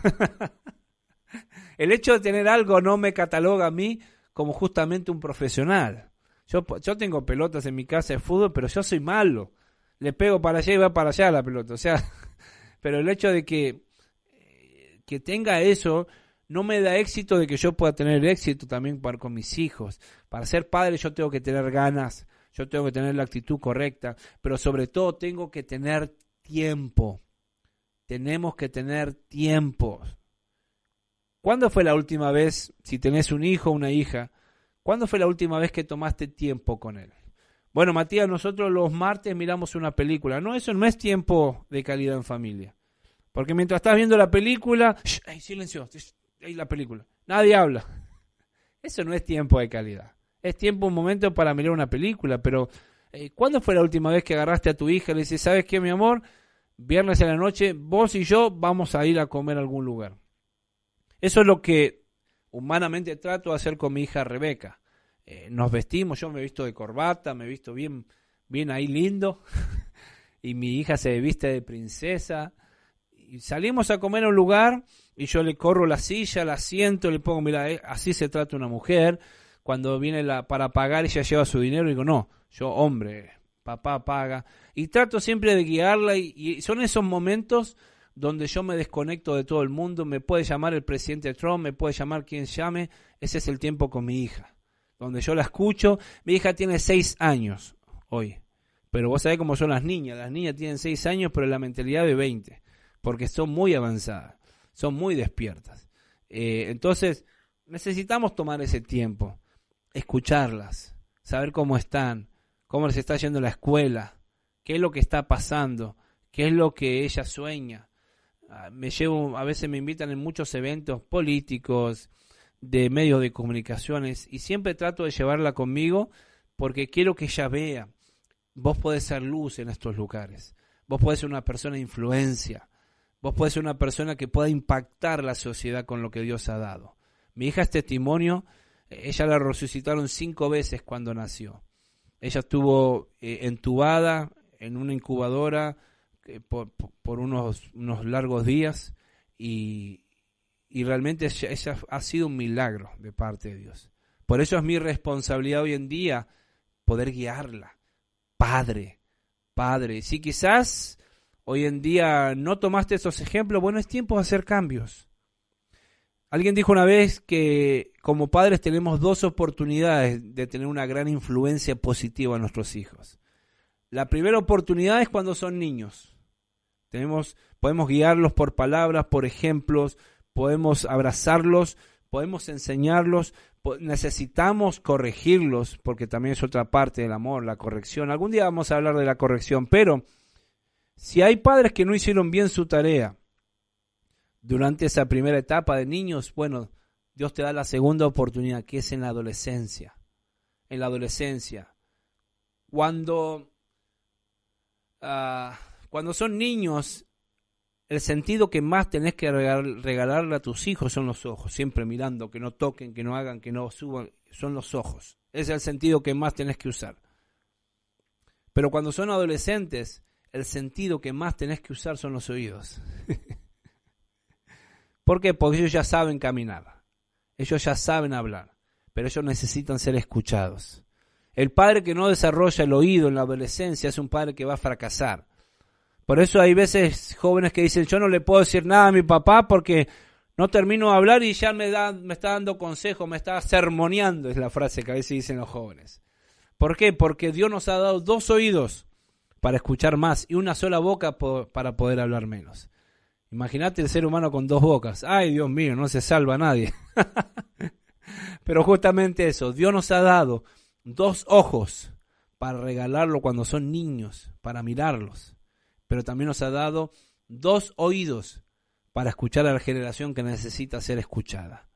El hecho de tener algo no me cataloga a mí como justamente un profesional. Yo tengo pelotas en mi casa de fútbol, pero yo soy malo. Le pego para allá y va para allá la pelota. O sea, pero el hecho de que tenga eso no me da éxito de que yo pueda tener éxito también con mis hijos. Para ser padre yo tengo que tener ganas, yo tengo que tener la actitud correcta, pero sobre todo tengo que tener tiempo. Tenemos que tener tiempo. ¿Cuándo fue la última vez, si tenés un hijo o una hija, cuándo fue la última vez que tomaste tiempo con él? Bueno, Matías, nosotros los martes miramos una película. No, eso no es tiempo de calidad en familia. Porque mientras estás viendo la película, silencio, ahí la película, nadie habla. Eso no es tiempo de calidad. Es tiempo, un momento para mirar una película, pero ¿cuándo fue la última vez que agarraste a tu hija y le dices, ¿sabes qué, mi amor? Viernes en la noche, vos y yo vamos a ir a comer a algún lugar. Eso es lo que humanamente trato de hacer con mi hija Rebeca. Nos vestimos, yo me visto de corbata, me visto bien ahí lindo, y mi hija se viste de princesa, y salimos a comer a un lugar, y yo le corro la silla, la siento, le pongo, mira, así se trata una mujer. Cuando viene para pagar, ella lleva su dinero, y digo, no, yo hombre, papá paga, y trato siempre de guiarla, y son esos momentos donde yo me desconecto de todo el mundo. Me puede llamar el presidente Trump, me puede llamar quien llame, ese es el tiempo con mi hija, donde yo la escucho. Mi hija tiene 6 años hoy, Pero vos sabés cómo son las niñas tienen 6 años, pero la mentalidad de 20, porque son muy avanzadas, son muy despiertas. Entonces, necesitamos tomar ese tiempo, escucharlas, saber cómo están, cómo les está yendo la escuela, qué es lo que está pasando, qué es lo que ella sueña. A veces me invitan en muchos eventos políticos, de medios de comunicaciones, y siempre trato de llevarla conmigo porque quiero que ella vea, vos podés ser luz en estos lugares, vos podés ser una persona de influencia, vos podés ser una persona que pueda impactar la sociedad con lo que Dios ha dado. Mi hija es testimonio, ella la resucitaron 5 veces cuando nació. Ella estuvo entubada en una incubadora por unos largos días y realmente ella ha sido un milagro de parte de Dios. Por eso es mi responsabilidad hoy en día poder guiarla. Padre, si quizás hoy en día no tomaste esos ejemplos, bueno, es tiempo de hacer cambios. Alguien dijo una vez que como padres tenemos 2 oportunidades de tener una gran influencia positiva en nuestros hijos. La primera oportunidad es cuando son niños. Podemos guiarlos por palabras, por ejemplos, podemos abrazarlos, podemos enseñarlos, necesitamos corregirlos, porque también es otra parte del amor, la corrección. Algún día vamos a hablar de la corrección, pero si hay padres que no hicieron bien su tarea durante esa primera etapa de niños, bueno, Dios te da la segunda oportunidad, que es en la adolescencia. En la adolescencia. Cuando son niños, el sentido que más tenés que regalarle a tus hijos son los ojos, siempre mirando, que no toquen, que no hagan, que no suban, son los ojos. Ese es el sentido que más tenés que usar. Pero cuando son adolescentes, el sentido que más tenés que usar son los oídos. ¿Por qué? Porque ellos ya saben caminar, ellos ya saben hablar, pero ellos necesitan ser escuchados. El padre que no desarrolla el oído en la adolescencia es un padre que va a fracasar. Por eso hay veces jóvenes que dicen, yo no le puedo decir nada a mi papá porque no termino de hablar y ya me está dando consejos, me está sermoneando, es la frase que a veces dicen los jóvenes. ¿Por qué? Porque Dios nos ha dado 2 oídos para escuchar más y una sola boca para poder hablar menos. Imagínate el ser humano con 2 bocas. Ay, Dios mío, no se salva nadie. Pero justamente eso, Dios nos ha dado 2 ojos para regalarlo cuando son niños, para mirarlos. Pero también nos ha dado 2 oídos para escuchar a la generación que necesita ser escuchada.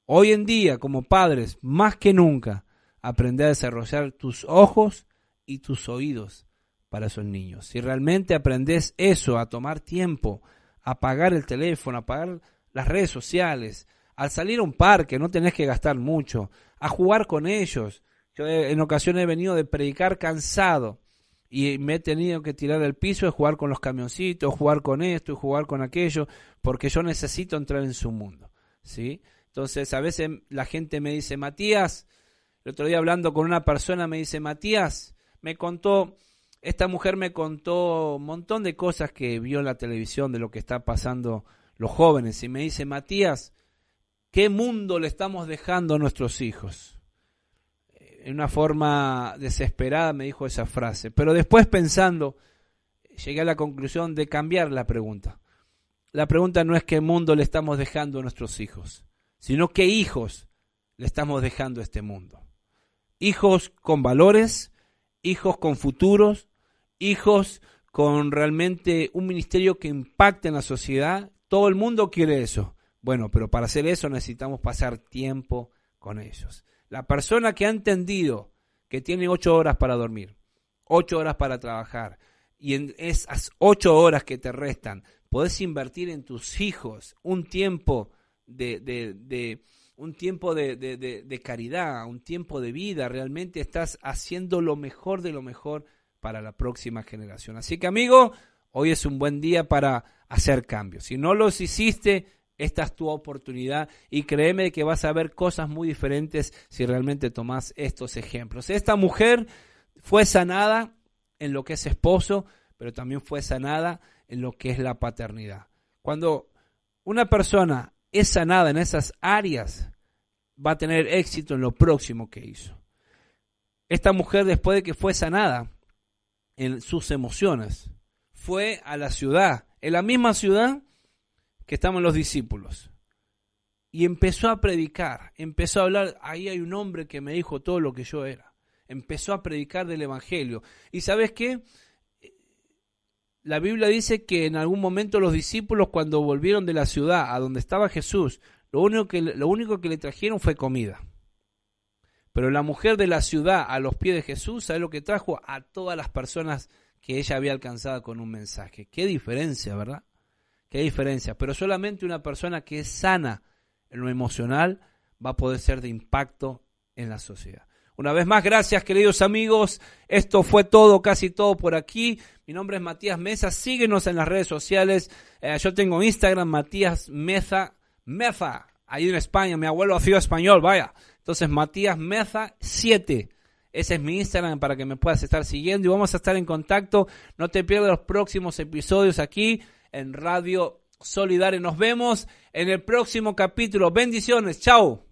Hoy en día, como padres, más que nunca, aprende a desarrollar tus ojos y tus oídos para esos niños. Si realmente aprendes eso, a tomar tiempo, a apagar el teléfono, a apagar las redes sociales, al salir a un parque, no tenés que gastar mucho, a jugar con ellos. Yo en ocasiones he venido de predicar cansado y me he tenido que tirar al piso y jugar con los camioncitos, jugar con esto y jugar con aquello, porque yo necesito entrar en su mundo, ¿sí? Entonces a veces la gente me dice, Matías, el otro día hablando con una persona me dice, Matías, esta mujer me contó un montón de cosas que vio en la televisión de lo que está pasando los jóvenes, y me dice, Matías, ¿qué mundo le estamos dejando a nuestros hijos? En una forma desesperada me dijo esa frase, pero después pensando, llegué a la conclusión de cambiar la pregunta. La pregunta no es qué mundo le estamos dejando a nuestros hijos, sino qué hijos le estamos dejando a este mundo. Hijos con valores, hijos con futuros, hijos con realmente un ministerio que impacte en la sociedad. Todo el mundo quiere eso. Bueno, pero para hacer eso necesitamos pasar tiempo con ellos. La persona que ha entendido que tiene 8 horas para dormir, 8 horas para trabajar, y en esas 8 horas que te restan, podés invertir en tus hijos un tiempo de caridad, un tiempo de vida. Realmente estás haciendo lo mejor de lo mejor para la próxima generación. Así que, amigo, hoy es un buen día para hacer cambios. Si no los hiciste, esta es tu oportunidad y créeme que vas a ver cosas muy diferentes si realmente tomás estos ejemplos. Esta mujer fue sanada en lo que es esposo, pero también fue sanada en lo que es la paternidad. Cuando una persona es sanada en esas áreas, va a tener éxito en lo próximo que hizo. Esta mujer, después de que fue sanada, en sus emociones. Fue a la ciudad, en la misma ciudad que estaban los discípulos. Y empezó a predicar, empezó a hablar. Ahí hay un hombre que me dijo todo lo que yo era. Empezó a predicar del Evangelio. ¿Y sabes qué? La Biblia dice que en algún momento los discípulos, cuando volvieron de la ciudad a donde estaba Jesús, lo único que le trajeron fue comida. Pero la mujer de la ciudad a los pies de Jesús, ¿sabe lo que trajo? A todas las personas que ella había alcanzado con un mensaje. Qué diferencia, ¿verdad? Qué diferencia. Pero solamente una persona que es sana en lo emocional va a poder ser de impacto en la sociedad. Una vez más, gracias, queridos amigos. Esto fue todo, casi todo por aquí. Mi nombre es Matías Meza. Síguenos en las redes sociales. Yo tengo Instagram, Matías Meza. Ahí en España. Mi abuelo ha sido español, vaya. Entonces, Matías Meza 7. Ese es mi Instagram para que me puedas estar siguiendo. Y vamos a estar en contacto. No te pierdas los próximos episodios aquí en Radio Solidaria. Nos vemos en el próximo capítulo. Bendiciones. Chao.